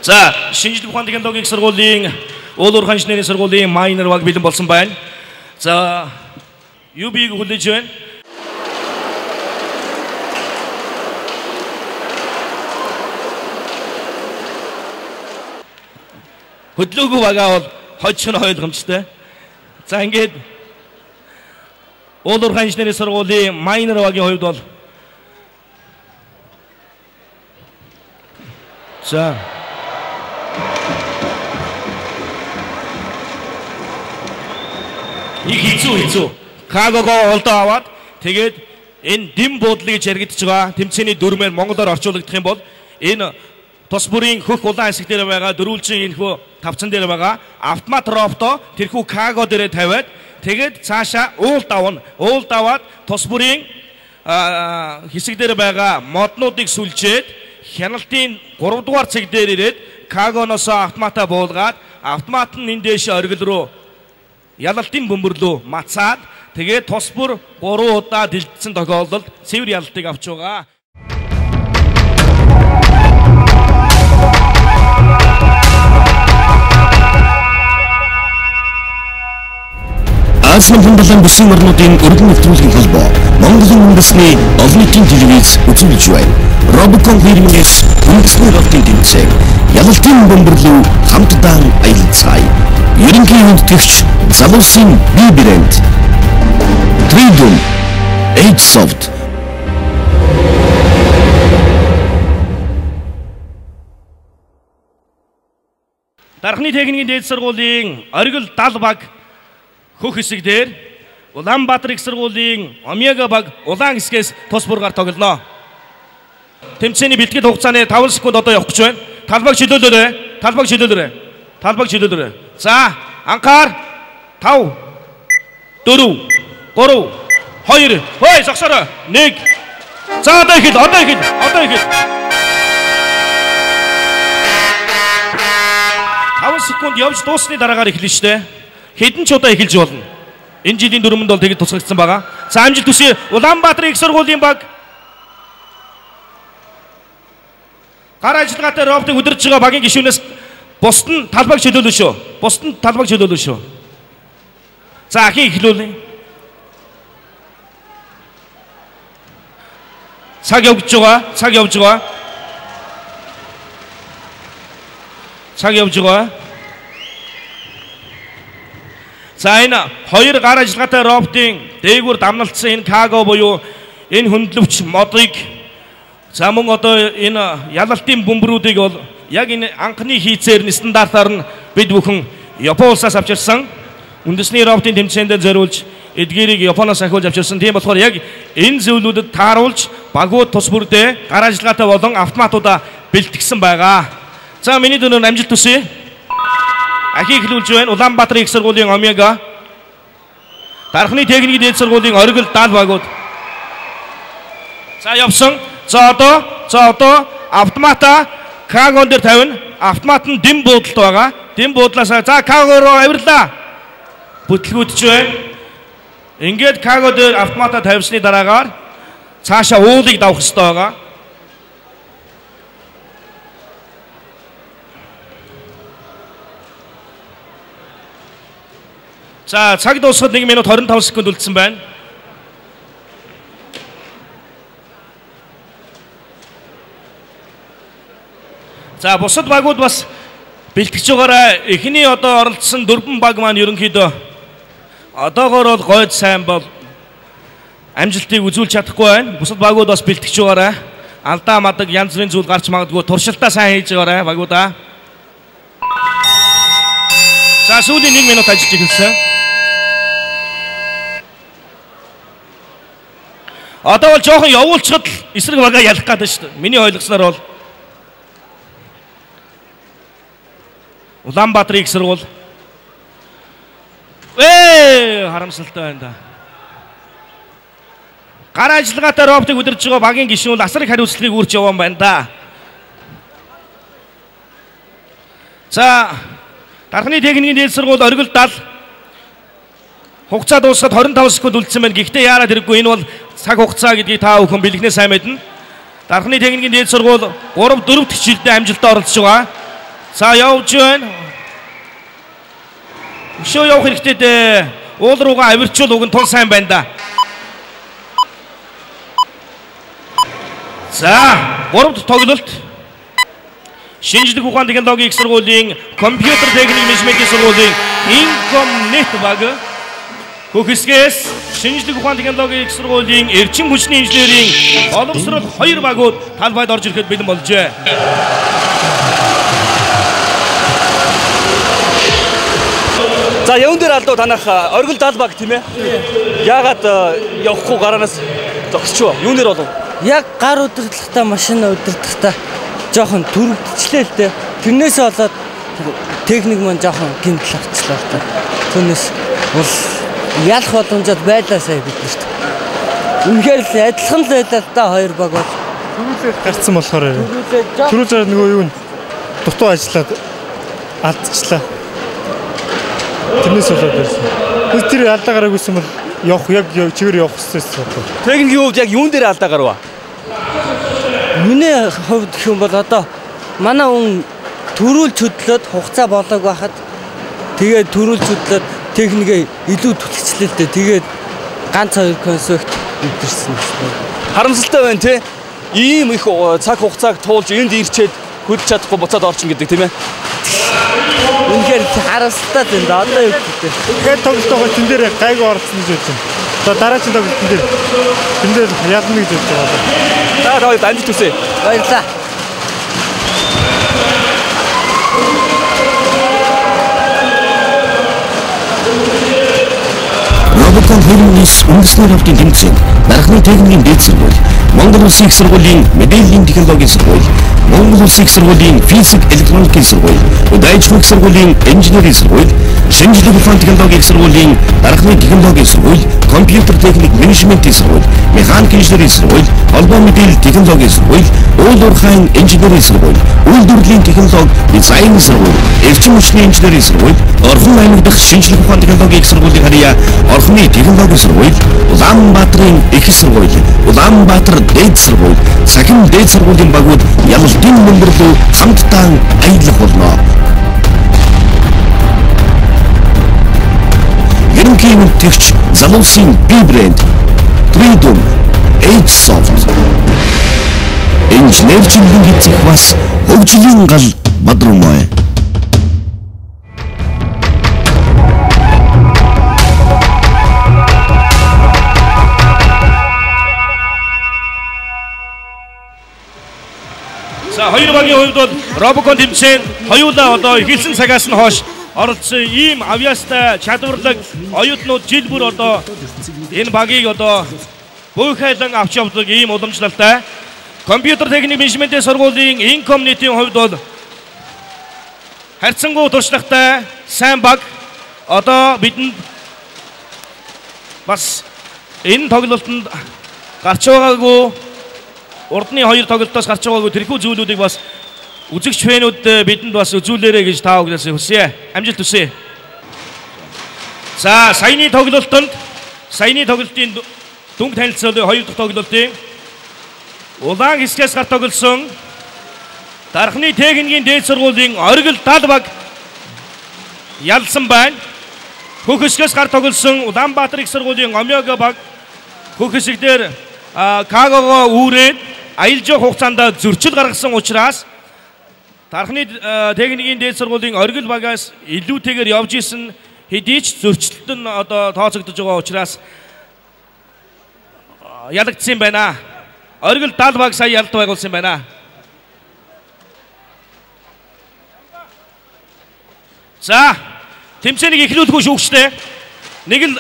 За, шинжлэх ухаан технологийн сургуулийн уул уурхай инженерийн сургуулийн майнер баг бэлэн болсон байна. За, UB-г хүлээж байна. Хөдлөөгүй байгаа бол хожих нь ойлгомжтой. За, ингээд уул уурхай инженерийн сургуулийн майнер багийн хувьд бол за их хэцүү Кагого олдоо аваад тэгээд энэ дэм буудлыг жаргидж байгаа тэмцээний дүрмээр монголоор орчуулагдах юм бол энэ тус бүрийн хөх улаан хэсэг дээр байгаа дөрвөлжин энэхүү тавцан дээр байгаа автомат робото тэрхүү Каго дээрээ тавиад тэгээд цаашаа уул даваад тус бүрийн хэсэг дээр байгаа моднуудыг сүлжээд хяналтын 3 дугаар цэг дээр ирээд Кагоноос автоматаа буулгаад автомат нь энэ дэше оргил руу ялалтын бөмбөрлөө мацаад тэгээд тус бүр 3 удаа дэлгэсэн тохиолдолд цэвэр ялалтыг авч байгаа. Азийн хэмжээний бүсийн орнуудын өргөн нэвтрүүлгийн холбоо Монголын үндэсний олон нийтийн телевиз үзүүлж байна. Робокон фирмээс үндэсний ротын тэмцээн ялалтын бөмбөрлөө хамтдаа аялцгаая. Ерөнхий үндэтгэгч залуусын бие брэнд Tridum Aidsoft Дархны техникийн дээд сургуулийн оргил 70 баг хөх хэсэг дээр Улаанбаатар их сургуулийн Омега баг улаан хэсгээс тус бургаар тоглоно. Тэмцээний бэлтгэл хугацааны 5 секунд одоо явах гэж байна. Талбайг чөлөөлөөрэй. Талбайг чөлөөлөөрэй. Талбайг чөлөөлөөрэй. За, анхаар 5 4 3 2 хөөе зогсоорой. 1 За одоо ихэл. 5 секунд явж дуусны дараагаар эхэлнэ шүү дээ. Хэдэн ч удаа эхэлж болно. Энэ жилийн дөрмөнд бол тэгэд тусгагдсан байгаа. За амжилт хүсье. Улаанбаатар их сургуулийн баг гар ажиллагаатай роботыг удирдах байгаа багийн гишүүнээс бусд нь талбайг чөлөөлнө шүү. За ахин эхлүүлнэ. Цаг явж байгаа. За энэ хоёр гар ажиллагаатай роботын дээгүүр дамналтсан энэ карго буюу энэ хөндлөвч модыг за мөн одоо энэ ялалтын бөмбөрүүдийг бол яг энэ анхны хийцээр нь стандартаар нь бид бүхэн Япон улсаас авчирсан. Үндэсний роботын тэмцээнд зориулж эдгээрийг Японоос ахиулж авчирсан. Тийм болохоор яг энэ зөвлөлүүдэд тааруулж багууд тус бүрдээ гар ажиллагаатай болон автоматуудаа бэлтгэсэн байгаа. За миний дөрөв амжилт хүсье. Ахи эхлүүлж байна. Улаанбаатар их сургуулийн Омега. Дархны техникийн дээд сургуулийн оргил 70 багууд. За явсан. За одоо автомата каргон дээр тавина. Автомат нь дэм буудалд байгаа. Дэм буудлаас за карго руу авирлаа. Бүтлгүүдж байна. Ингээд карго дээр автомата тавьсны дараагаар цаашаа уулыг давах хэрэгтэй байгаа. За цаг дуусахад 1 минут 25 секунд үлдсэн байна. За бусад багууд бас бэлтгэж байгаарай. Эхний одоо оролцсон 4 баг маань ерөнхийдөө одоогоор бол гойд сайн бол амжилтыг үзүүлж чадахгүй байна. Бусад багууд бас бэлтгэж байгаарай. Алдаа мадаг янз бүрийн зүйл гарч магадгүй. Туршилтаа сайн хийж байгаарай багуудаа. За сүүлийн 1 минут ажиллаж эхэлсэн. Одоо бол жоохон явуулчихад эсрэг бага ялах гэдэг шүү дээ. Миний ойлгосноор бол Улаанбаатар их сургууль. Харамсалтай байна да. Гар ажиллагаатай роботыг удирдах байгаа багийн гишүүн асар их хариуцлагыг үүрч явсан байна да. За дархны техникийн дээд сургууль оргил 70 хугацаа дуусахад 25 секунд үлдсэн байна. Гэхдээ яарад хэрэггүй. Энэ бол цаг хугацаа гэдгийг та бүхэн бэлгнээ сайн мэднэ. Дархны техникийн дээд сургууль 3 4 дахь жилдээ амжилттай оролцож байгаа. За явж байна. Өшөө явах хэрэгтэй дээ. Уул руугаа авирчул уг нь тун сайн байна да. За 3 дахь тоглолт. Шинжлэх ухааны технологийн их сургуулийн компьютер техник менежментийн сургуулийн Инкомнет баг хөхсгээс шинжлэх ухааны технологийн их сургуулийн эрчим хүчний инженерийн боловсрол 2 багууд талбайд орж ирэхэд бэлэн болжээ. За явн дээр алдуу танах оргил 70 баг тийм ээ. Яагаад явахгүй гараанаас зогсчихв? Юун дээр болов? Яг гар удирдлагатай машин удирдлагатай жоохон төрөгдчихлээ л дээ. Тэрнээс болоод техник маань жоохон гэмтэл авчлаа л дээ. Түүнээс бол ялах боломжууд байлаа сая биднэрт. Үнэхээр л адилхан л байлаа л да хоёр баг бол. Төрүүлээд гарцсан болохоор төрүүлээд нөгөө юу дутуу ажиллаад алдчихлаа. Тэрнээс болоод байсан. Тэр алдаа гараагүйсэн бол явах яг чигээр явах хэрэгтэйс байна. Техникийн хувьд яг юун дээр алдаа гарав? Миний хувьд гэх юм бол одоо манай хүн төрүүлж хөдлөөд хугацаа болоог байхад тэгээд төрүүлж хөдлөөд техникээ илүү түлхчлээ л дээ. Тэгээд ганц хоёр конструкт үлдэрсэн юм. Харамсалтай байна те. Ийм их цаг хугацааг туулж энд ирчээд хөдлөж чадахгүй буцаад орчин гэдэг тийм ээ. Үнэхээр харамсалтай байна да. Одоо юу гэдэг. Тэгэхээр тоглолтоо тэн дээр гайгүй орсон гэж бодсон. Одоо дараагийн тоглолт тэн дээр ялна гэж бодож байгаа. За амжилт хүсье. Баярлалаа. RoboCon 2009 үндэсний ровтын тэмцээнд дарахны техникийн дээд сургууль, Монгол Улсын их сургуулийн мэдээллийн технологийн сургууль, Монгол Улсын их сургуулийн физик электроникийн сургууль, Удайч их сургуулийн инженерийн сургууль, шинжлэх ухааны технологийн сургуулийн дарахны технологийн сургууль, компьютер техник менежментийн сургууль, механик инженерийн сургууль, холбоо мэдээлэл технологийн сургууль, уул уурхайн инженерийн сургууль, үйлдвэрлэлийн технологи дизайны сургууль, эрчим хүчний инженерийн сургууль, Орхон аймаг дахь шинжлэх ухааны технологийн сургуулийн харьяа Орхны технологийн сургууль, Улаанбаатарын их сургууль, Улаанбаатар дээд сургууль, цахим дээд сургуулийн багууд ялалтын бөмбөрлөө хамтдаа аялах болно. Ерөнхий мэдээлэгч залуусын бие брэнд Freedom H-Soft. Инженер чиглэлийн эцэг бас хөгжлийн гал Бадрумай. За хоёр багийн хувьд бол RoboCon тэмцээн хоёулаа одоо эхэлсэн цагаас нь хойш оролцсон ийм авьяастай чадварлаг оюутнууд жил бүр одоо энэ багийг одоо буйхайлан авч явдаг ийм уламжлалтай. Компьютер техник менежментийн сургуулийн Incom-нийтийн хувьд бол харьцангуй туршлагатай сайн баг. Одоо бидэнд бас энэ тоглолтод гарч байгаагүй урдны хоёр тоглолтоос гарч байгаагүй тэрхүү зүйлүүдийг бас үзэгч фэнүүд бидэнд бас үзүүлээрэй гэж та бүхнээс хүсье. Амжилт хүсье. За саяны тоглолтод тоглолтын дүнг танилцуулсан хоёр дахь тоглолтын улаан хэсгээс гарч тоглосон дарахны техникийн дээд сургуулийн оргил тал баг ялсан байна. Хөх хэсгээс гарч тоглосон Улаанбаатар их сургуулийн Омега баг хөх хэсгээр Кагого үүрээд аялал жоо хугацаанд зөрчил гаргасан учраас дарахны техникийн дээд сургуулийн оргил багаас илүүтэйгээр явж исэн хэдий ч зөрчилт нь одоо тооцогдож байгаа учраас ялагдсан байна. Оргил тал баг сая ялт байгуулсан байна. За тэмцээнийг эхлүүлэхгүй шүүгчтэй. Нэг л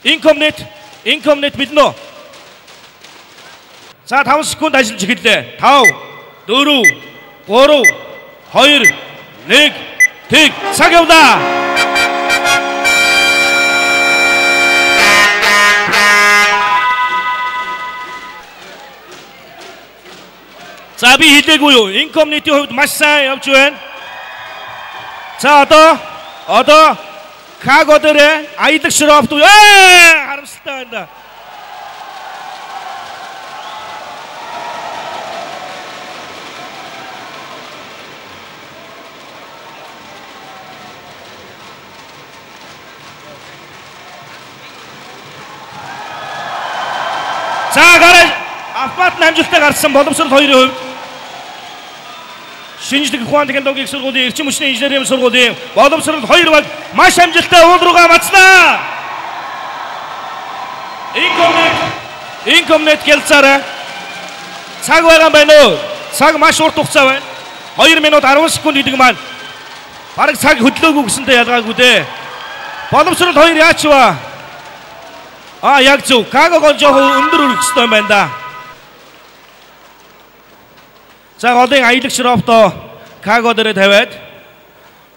Incom-net биднэ. За 5 секунд ажиллаж эхэллээ. 5 4 3 2 1 тэг цаг явлаа. За би хэлээгүй юу? Incom-net-ийн хувьд маш сайн явж байна. За одоо Каго дээр аялах широфт харамсалтай байна. За гараж автомат амжилттай гарсан боловсрол хоёрын хувьд шинжлэх ухааны технологийн сургуулийн эрчим хүчний инженерийн сургуулийн боловсрол хоёр баг маш амжилттай уул руугаа бацлаа. Incom-net гэлцаарай. Цаг байгаа байна уу? Цаг маш урт хугацаа байна. 2 минут 10 секунд идэг маань. Бараг цаг хөдлөөгүй гэсэнтэй ялгаагүй дээ. Боловсрол хоёр яач вэ? Яг зөв. Кагого жоохон өндөр өргөх ёстой байна да. За голын аялагч широфто Каго дээр тавиад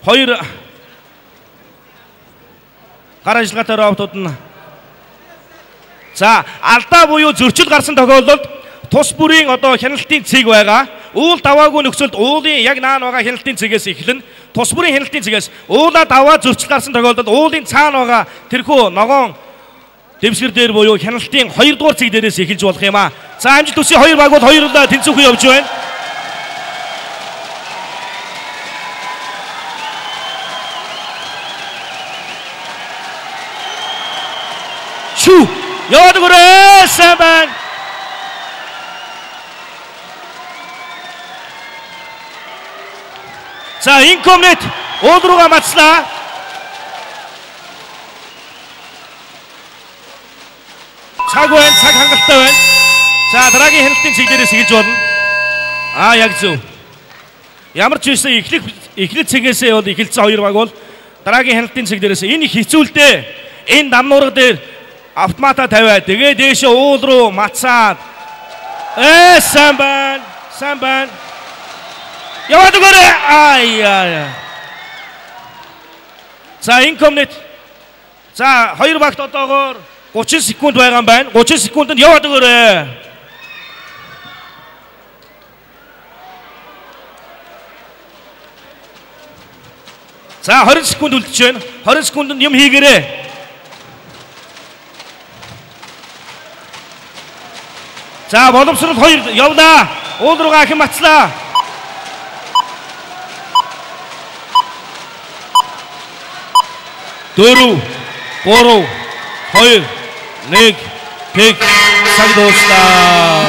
хоёр гар ажиллагаатай роботууд нь за алдаа буюу зөрчил гарсан тохиолдолд тус бүрийн одоо хяналтын цэг байгаа. Уул даваагүй нөхцөлд уулын яг наан байгаа хяналтын цэгээс эхлэн тус бүрийн хяналтын цэгээс уулаа даваа зөрчил гарсан тохиолдолд уулын цаана байгаа тэрхүү ногоон дэвсгэр дээр буюу хяналтын 2 дугаар цэг дээрээс эхэлж болох юм аа. За амжилт хүсье. Хоёр багууд хоёулаа тэнцвэргүй явж байна. Шүү яваад өгөөрэй сайн. За Incom-net уул руугаа мацлаа. Цаг байна, цаг хангалттай байна. За дараагийн хяналтын цэг дээрээс эхэлж болно. Яг зөв. Ямар ч байсан эхлэх цэгээсээ бол эхэлсэн хоёр баг бол дараагийн хяналтын цэг дээрээс энэ их хэцүүлдэ. энэ дамнуурга дээр автомата тавиад тэгээ дээшээ уул руу мацаад сайн байна. Сайн байна. Яваад өгөөрэй. Ай. За инкомнет. За хоёр багт одоогоор 30 секунд байгаа юм байна. 30 секундэд яваад өгөөрэй. За 20 секунд үлдэж байна. 20 секундэд юм хийгээрэй. За боловсрол 2 явлаа. Уул руугаа хэн мацлаа. Дөрөв, 3, 2, 1, тэг цаг дуустаа.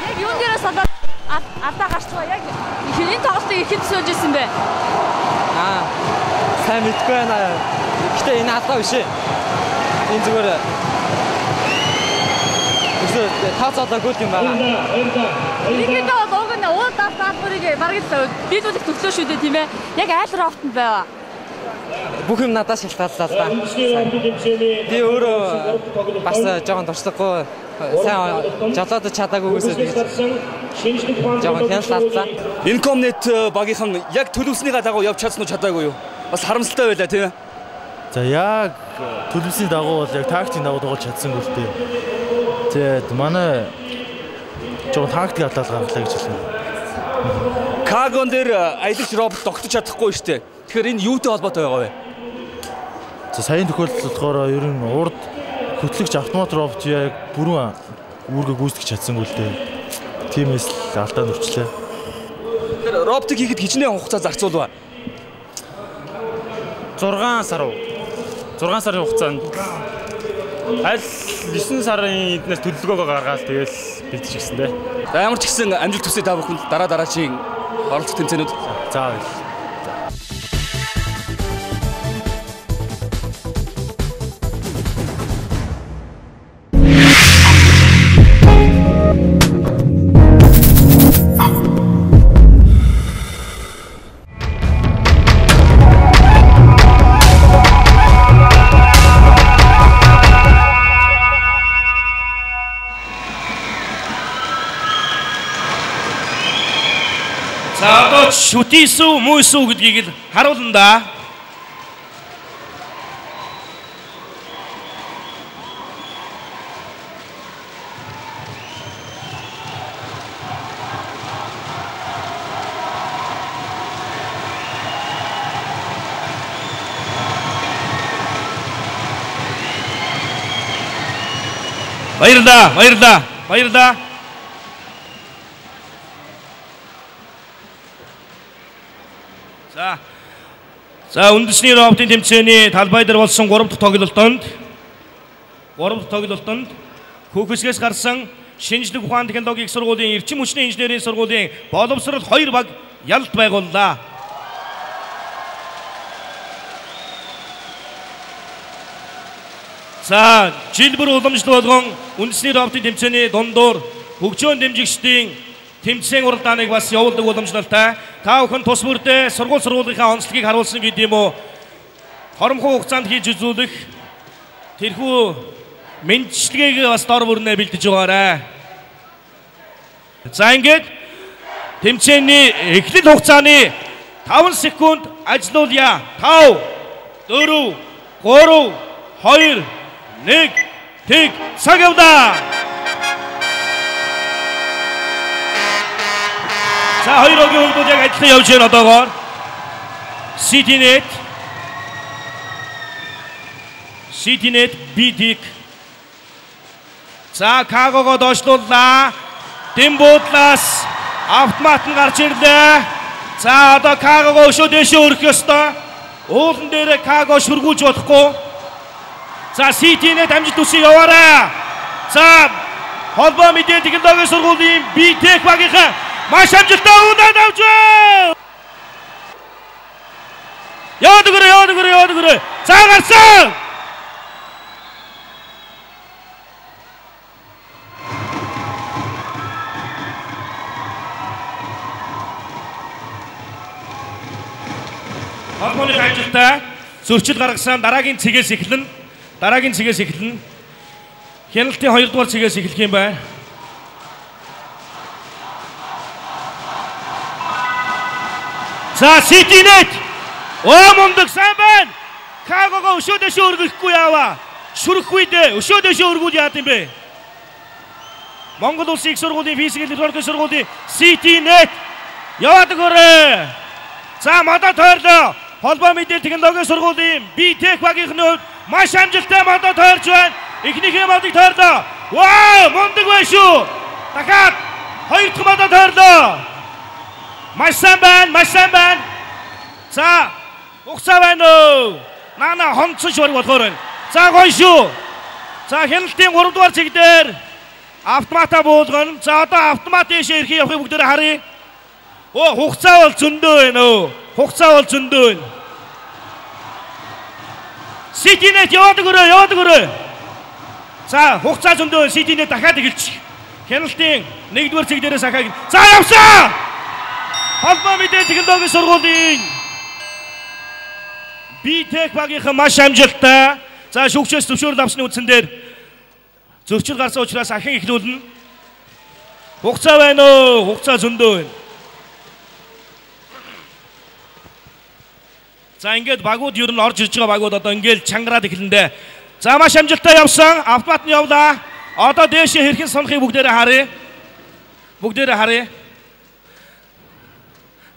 Яг юун дээрээс болоод алдаа гарчгаа яг энэ тоглолтыг ихэд сууж ирсэн бэ? Сайн мэдгүй байна. Гэтэ энэ алдаа биш ээ. Энэ зүгээр таацаад гол юм байна. Ингээд бол уг нь уудаа даалгаврыг бараг л биелүүлэх төглөө шүү дээ тийм ээ. Яг айл рафтанд байва. Бүх юм надаас шалтгааллаа л да. Би өөрөө бас жоохон туршлагагүй сайн жолоод чадаагүйгээсээ жоохон хяналтаа. Инкомнет багийнхан яг төлөвснийхаа дагуу явж чадсан уу чадаагүй юу? Бас харамсалтай байлаа тийм ээ. За яг төлөвсний дагуу бол яг тактикийн дагуу тоглож чадсангүй л дээ. Тэгээд манай жоохон тактик алдаа гаргалаа гэж хэлнэ. Кагон дээр аялагч робот тогтож чадахгүй шүү дээ. Тэгэхээр энэ юутай холбоотой байгаа вэ? За саяны тохиолдолд болохоор ер нь урд хөтлөгч автомат робот яг бүрэн үүргээ гүйцэтгэж чадсангүй л дээ. Тиймээс л алдаа нүрчлээ. Тэр роботыг хийхэд хичнээн хугацаа зарцуулва. 6 сарын хугацаанд аль 9 сарын эднээс төлөвлөгөөгөө гаргаад тэгэл бэлтгэжсэн дээ. За ямар ч гэсэн амжилт хүсье та бүхэнд дараагийн оролцох тэмцээнүүд. За шүтээсүү мөөсүү гэдгийг л харуулна да. Баярлалаа. За үндэсний роботын тэмцээний талбай дээр болсон 3 дахь тоглолтонд Хүүхэсгээс гарсан шинжлэх ухаан технологийн сургуулийн эрчим хүчний инженерийн сургуулийн боловсрол 2 баг ялалт байгууллаа. За жил бүр уламжлал болгон үндэсний роботын тэмцээний дундуур хөгжөөн дэмжигчдийн тэмцээн уралдааныг бас явуулдаг уламжлалтай. Та бүхэн тус бүрдээ сургуулийнхаа онцлогийг харуулсан гэдэг юм уу? Хоромхон хугацаанд хийж үзүүлэх тэрхүү мэдлэгийг бас дор бүрнээ бэлдэж байгаарай. За ингээд тэмцээний эхлэл хугацааны 5 секунд ажилуулъя. 5, 4, 3, 2, 1 тэг цаг явдаа. За хоёр огийн хөлбүүд яг адилхан явж байна одоогоор. CityNet BDIC. За Кагого доошлууллаа. Дэмбуудлаас автомат нь гарч ирлээ. За одоо Кагого өшөө дэшээ өрөх ёстой. Уулан дээр Каго шүргүүлж болохгүй. За CityNet амжилт хүсье яваарай. За холбоо мэдээ технологийн сургуулийн BTech багийнхаа маш амжилттай удаад авч байна. Яваад өгөрөө. За гарсан. холбооны амжилттай зөрчил гаргасан дараагийн цэгээс эхэлнэ. Хяналтын 2 дугаар цэгээс эхлэх юм байна. За Ситинет мундаг сайн байна. Кагого өшөөдөөшөө өргөхгүй яава. Шүрхгүй дээ. Өшөөдөөшөө өргүүл яад юм бэ? Монгол Улсын их сургуулийн физик лабораторийн сургуулийн Ситинет яваад өгөөрэй. За модод тойрлоо. Холбоо мэдээлэл технологийн сургуулийн BTech багийнхны хувьд маш амжилттай модод тойрч байна. Эхнийхээ модыг тойрлоо. Вау, мундаг байна шүү. Дахиад хоёр дахь модод тойрлоо. Маш сайн байна. За хугацаа байна уу? Нана хонцсон шуург болохоор байна. За гоё шүү. За хяналтын 3 дугаар цэг дээр автомата буулгана. За одоо автомат дэшээ ирэх явахыг бүгдээрээ харъя. Хугацаа бол зөндөө байна. Ситинет яваад өгөөрэй. За хугацаа зөндөө байна. Ситинет дахиад эхэлчих. Хяналтын 1 дугаар цэг дээрээс ахаа. За явсан. Холбоо мэдээлэл технологийн сургуулийн BTech багийнхан маш амжилттай. За шүүгчээс зөвшөөрөл авсны үндсэн дээр зөрчил гарсан учраас ахин эхлүүлнэ. Хугацаа байна уу? Хугацаа зөндөө байна. За ингээд багууд ер нь орж ирж байгаа багууд одоо ингээд чангараад эхэлнэ. За маш амжилттай явсан. Автомат нь явлаа. Одоо дээшээ хэрхэн сонохыг бүгдээрээ харъя.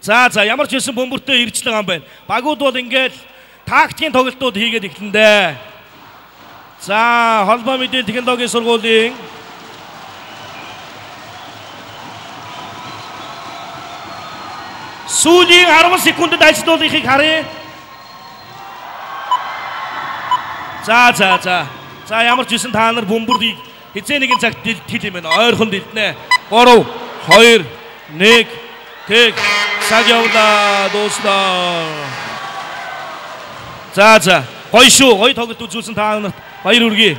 За ямар ч хэлсэн бөмбөртөө ирж байгаа юм байна. Багууд бол ингээд тактикийн тоглолтууд хийгээд эхэлнэ. За холбоо мэдээлэл технологийн сургуулийн сүүлийн 10 секундэд ажиллуулахыг харъя. За ямар ч хэлсэн та нар бөмбөрийг хизээ нэгэн цагт хэл юм байна. Ойрхон дэлнэ. 3 2 1 тэг цаг явлаа дуустаа. За гоё шүү. Гоё тоглолт үзүүлсэн та нарт баяр хүргэе.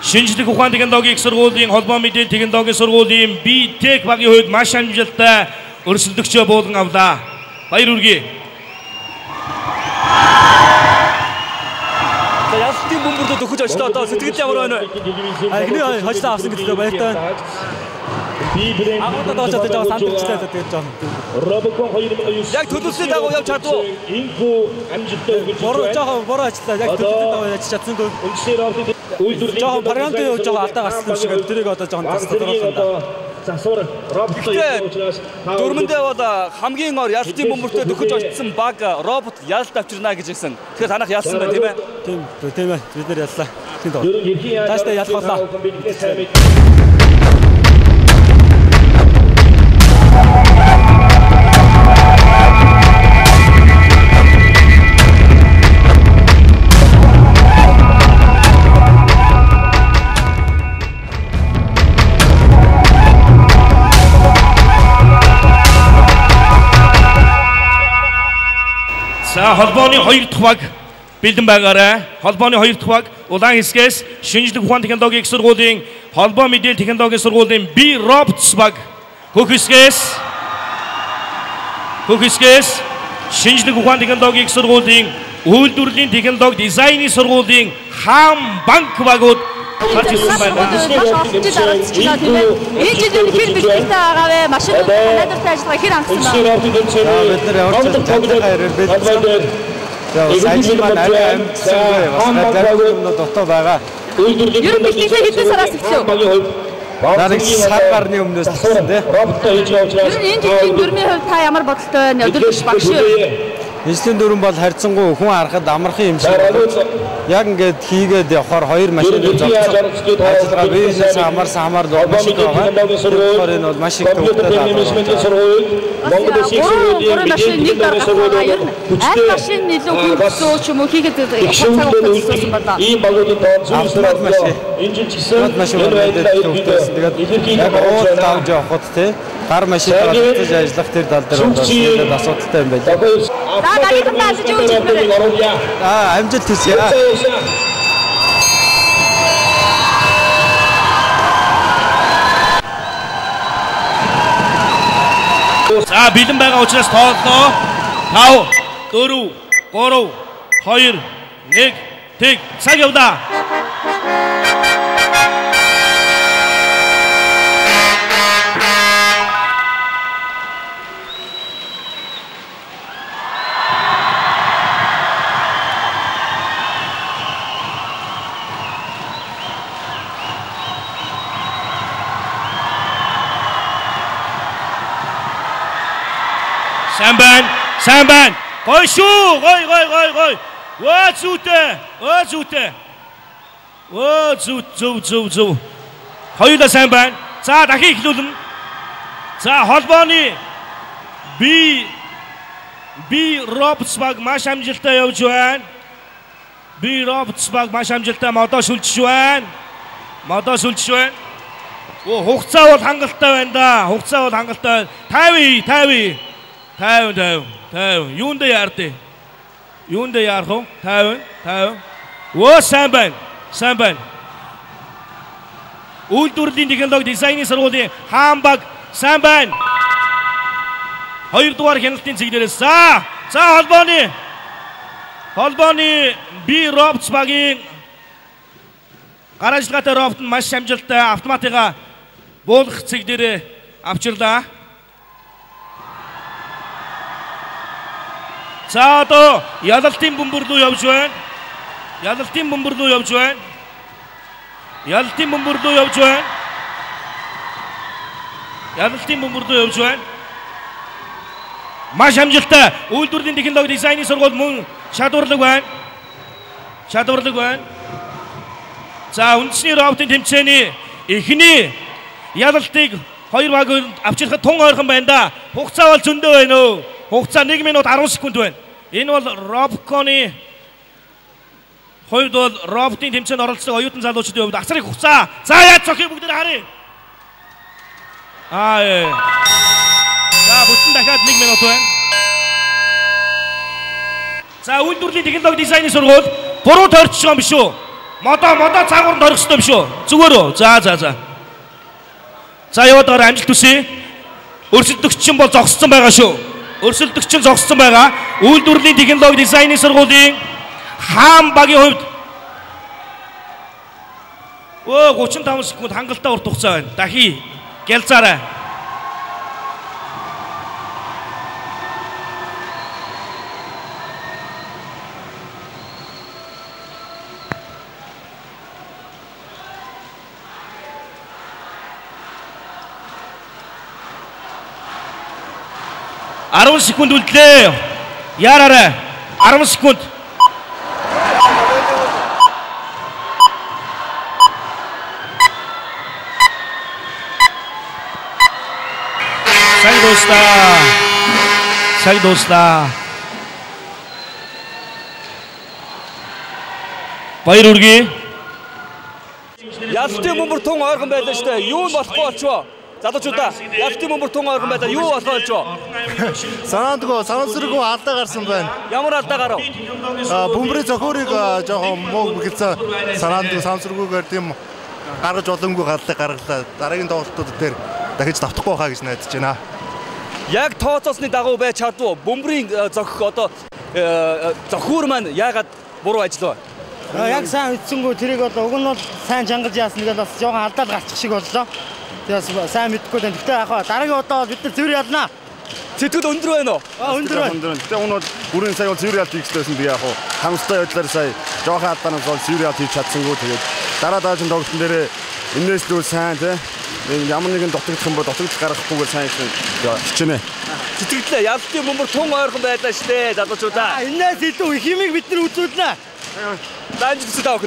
Шинжлэх ухааны технологийн сургуулийн холбоо мэдээлэл технологийн сургуулийн BTech багийн хувьд маш амжилттай өрсөлдөгчөө буулган авлаа. Баяр хүргэе. За ялалтын бөмбөрөд өгч очлоо одоо сэтгэл ямар байна вэ? Эхний хожлоо авсан гэдэг баяртай байна. Агуулдад очоод байгаа сандлагчтай тэгээд жоо. Робокон 2009 яг төлөвлөсөн дагуу явж чадваа. Инфо амжилттай өгч бороо ажиллаа. Яг төлөвлөсөн дагуу яаж чадсангүй. Үйлдвэрлэлийн жоо вариант явж байгаа алдаа гарсан шиг тэрийг одоо жоо тасалруулсан. Засвар робот учраас дөрмөндөө бол хамгийн ор ялалтын бөмбөртөө өгч очсон баг робот ялалт авчирна гэж хэлсэн. Тэгэхээр танах ялсан байна тийм ээ? Тийм ээ. Бид нэр яллаа. Тааштай ялах болоо. За холбооны 2 дахь баг бэлдэн байгаарай. Холбооны 2 дахь баг улаан хэсгээс шинжлэх ухааны технологийн сургуулийн холбоо мэдээлэл технологийн сургуулийн B-Robots баг хөх хэсгээс шинжлэх ухааны технологийн сургуулийн үйлдвэрлэлийн технологи дизайны сургуулийн Хам банк багууд гарч ирсэн байна. Энэ жилийн хэр бэлтгэл байгаа вэ? Машинууд найдвартай ажиллагаа хэр хангасан байна? Бид нар явж байгаа хэрэг бэлтгэл. Сайжрал маань арай амтсан бай. Бас зарим юмнууд дотоо байгаа. Ер нь бэлтгэл хэдэн сараас эхлэв? Дараг сар гарны өмнөөс эхэлсэн тий. Ер нь энэ жилийн дөрмийн хувьд та ямар бодолтой байна? Өдөртөж багш юу? Эзлэн дүрэн бол харьцангуй хүн харахад амархан юм шиг байна. Яг ингээд хийгээд явахаар 2 машин зогсож ажиллагаа бизнес хамаарсан маш их байгаа. Тэгэхээр энэ бол маш их төвөгтэй байна. Монгол Улсын сургуулийн нэг дарга ер нь аль машин илүү хөгжсөн ч юм уу хийгээд явсан байна. Ийм багуудын тооцоо автомат машин тэгээд яг ууд тавж явахад тий гар машин татаж ажиллах тэр тал дээр бол асуудалтай юм байна. За дараагийнхаа ажиж юу хийж байна? Амжилт хүсье. За бэлэн байгаа учраас тооллоо. 5 4 3 2 1 тэг цаг явлаа. Сайн байна. Гой шүү. Гой. Оо зүйтэй. Оо зүв. Хоёулаа сайн байна. За дахин эхлүүлнэ. За холбооны би Робсбаг маш амжилттай явж байна. Би Робсбаг маш амжилттай модоо шүлжиж байна. Оо хугацаа бол хангалттай байна да. 50. Юунд яард? 50. Оо сайн байна. Үйлдвэрлэлийн технологи дизайны сургуулийн Хаанбаг сайн байна. 2 дугаар хяналтын цэглэлээс за холбооны би Робсбагийн гаражлагатай робот нь маш амжилттай автоматыга буулгах цэглэлээр авчирлаа. За одоо ялалтын бөмбөр рүү явж байна. Маш амжилттай үйлдвэрлэлийн технологи дизайны сургууль мөн шалгуурлаг байна. За үндэсний роботын тэмцээний эхний ялалтыг 2 баг авчирхад тун ойрхон байна да. Хугацаа бол зөндөө байна өө. Хугацаа 1 минут 10 секунд байна. Энэ бол Робконы хувьд бол роботын тэмцээнд оролцдог оюутан залуучдын хувьд асрын хугацаа. За яаж цохыг бүгд харъя. За бүтэн дахиад 1 минут байна. За үйлдвэрлэлийн технологи дизайны сургууль буруу тойрч байгаа юм биш үү? Модоо цаагаарнд орох ёстой биш үү? Зүгээр үү? За. За яваад байгаа амжилт хүсье. Өрсөлдөгч бол зогссон байгаа шүү. Үйлдвэрлэлийн технологи дизайны сургуулийн Хаанбагийн хувьд 35 секунд хангалттай урт хугацаа байна. Дахи гялцаарай. Арван секунд үлдлээ. Яраарай. 10 секунд. Сайн дуустаа. Баяр үргээ. Ялалтын бөмбөр тун ойрхон байлаа шүү дээ. Юу болохгүй болчихоо. Залуучуудаа ялалтын бөмбөр тун ойрхон байлаа. Юу болох болчихоо. Санаасргүй алдаа гарсан байна. Ямар алдаа гарав? Бөмбөрийн зохиорыг жоохон муу хэлсэн. Санаасргүйгээр тийм гаргаж боломгүй гаргалаа. Дараагийн тоглолтууд дээр дахиж давтахгүй байхаа гэж найдаж байна. Яг тооцоосны дагуу байж чадваа. Бөмбөрийн зохиор маань яагаад буруу ажиллав? Яг сайн үтсэнгүү тэрийг бол уг нь бол сайн чангалж яасан гэдэг бас жоохон алдаад гарчих шиг боллоо. Тэгээс сайн мэдэхгүй байна. Гэтэ яг дараагийн удаа бид нар цэвэр ялнаа. Сэтгэл өндөр байна уу? Өндөр байна. Гэтэ энэ бол бүрэн сая бол цэвэр ялт хийх гэсэн би яг хамстай байдлаар сая жоохон алдаанаас бол цэвэр ялт хийж чадсангүй. Тэгээд дараагийн тоглолтын дээр энэс л сайн тий. Ямар нэгэн дутагдах юм бол дутагдал гаргахгүйгээр сайн хичээнэ. Сэтгэлдээ ялалтын бөмбөр тун ойрхон байлаа штэ залуучуудаа. Энэс илүү их юмыг бид нар үзүүлнэ. Данжигс таах.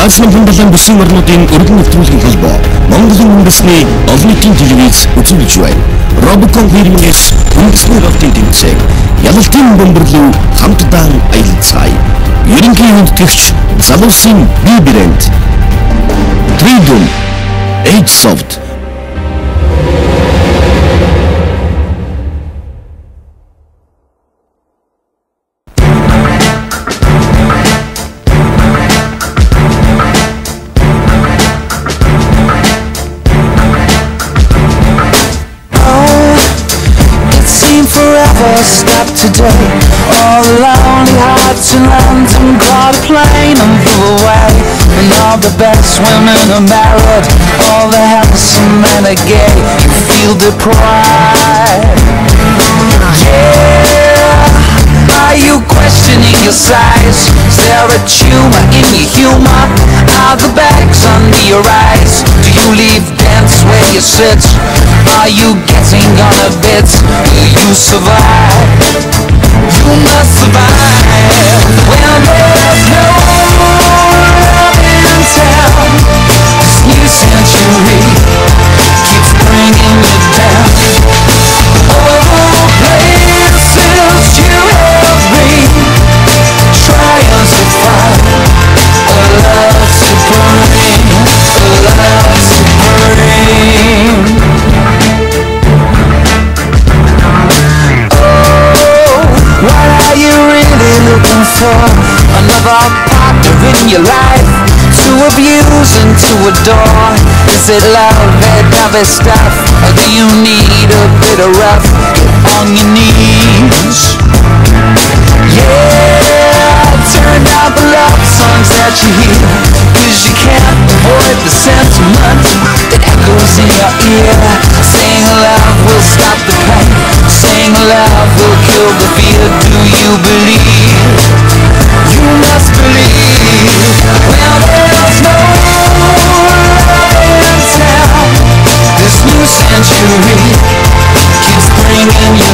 Азийн хэмжээний бүсийн орнуудын өргөн нэвтрүүлгийн холбоо Монголын үндэсний олон нийтийн телевиз үзүүлж байна. Робокон хэрмээс үндэсний роботын тэмцээн ялалтын бөмбөрлөв хамтдаа аялцгаая. Ерөнхий үндэтгэгч залуусын бие брэнд Freedom Aidsoft never stop today. All the lonely hearts in London caught a plane and flew away. And all the best women are married, all the handsome men are gay. You feel deprived. Yeah. Are you questioning your size? Is there a tumor in your humor? Are the bags under your eyes? Do you leave dance where you sit? Are you getting on a bit? Will you survive? You must survive. Well, there's no love in town. This new century keeps bringing you down. Oh, places you have been, trying to find a love supreme, a love supreme. Oh, what are you really looking for? Another partner in your life to abuse and to adore? Is it love, that other stuff? Or do you need a bit of rough? Get on your knees. Yeah, turn down the love songs that you hear, 'cause you can't avoid the sentiment that echoes in your ear. Saying love will stop the pain, saying love will kill the fear. Do you believe? You must believe. Well, there's no love in town. This new century keeps bringing you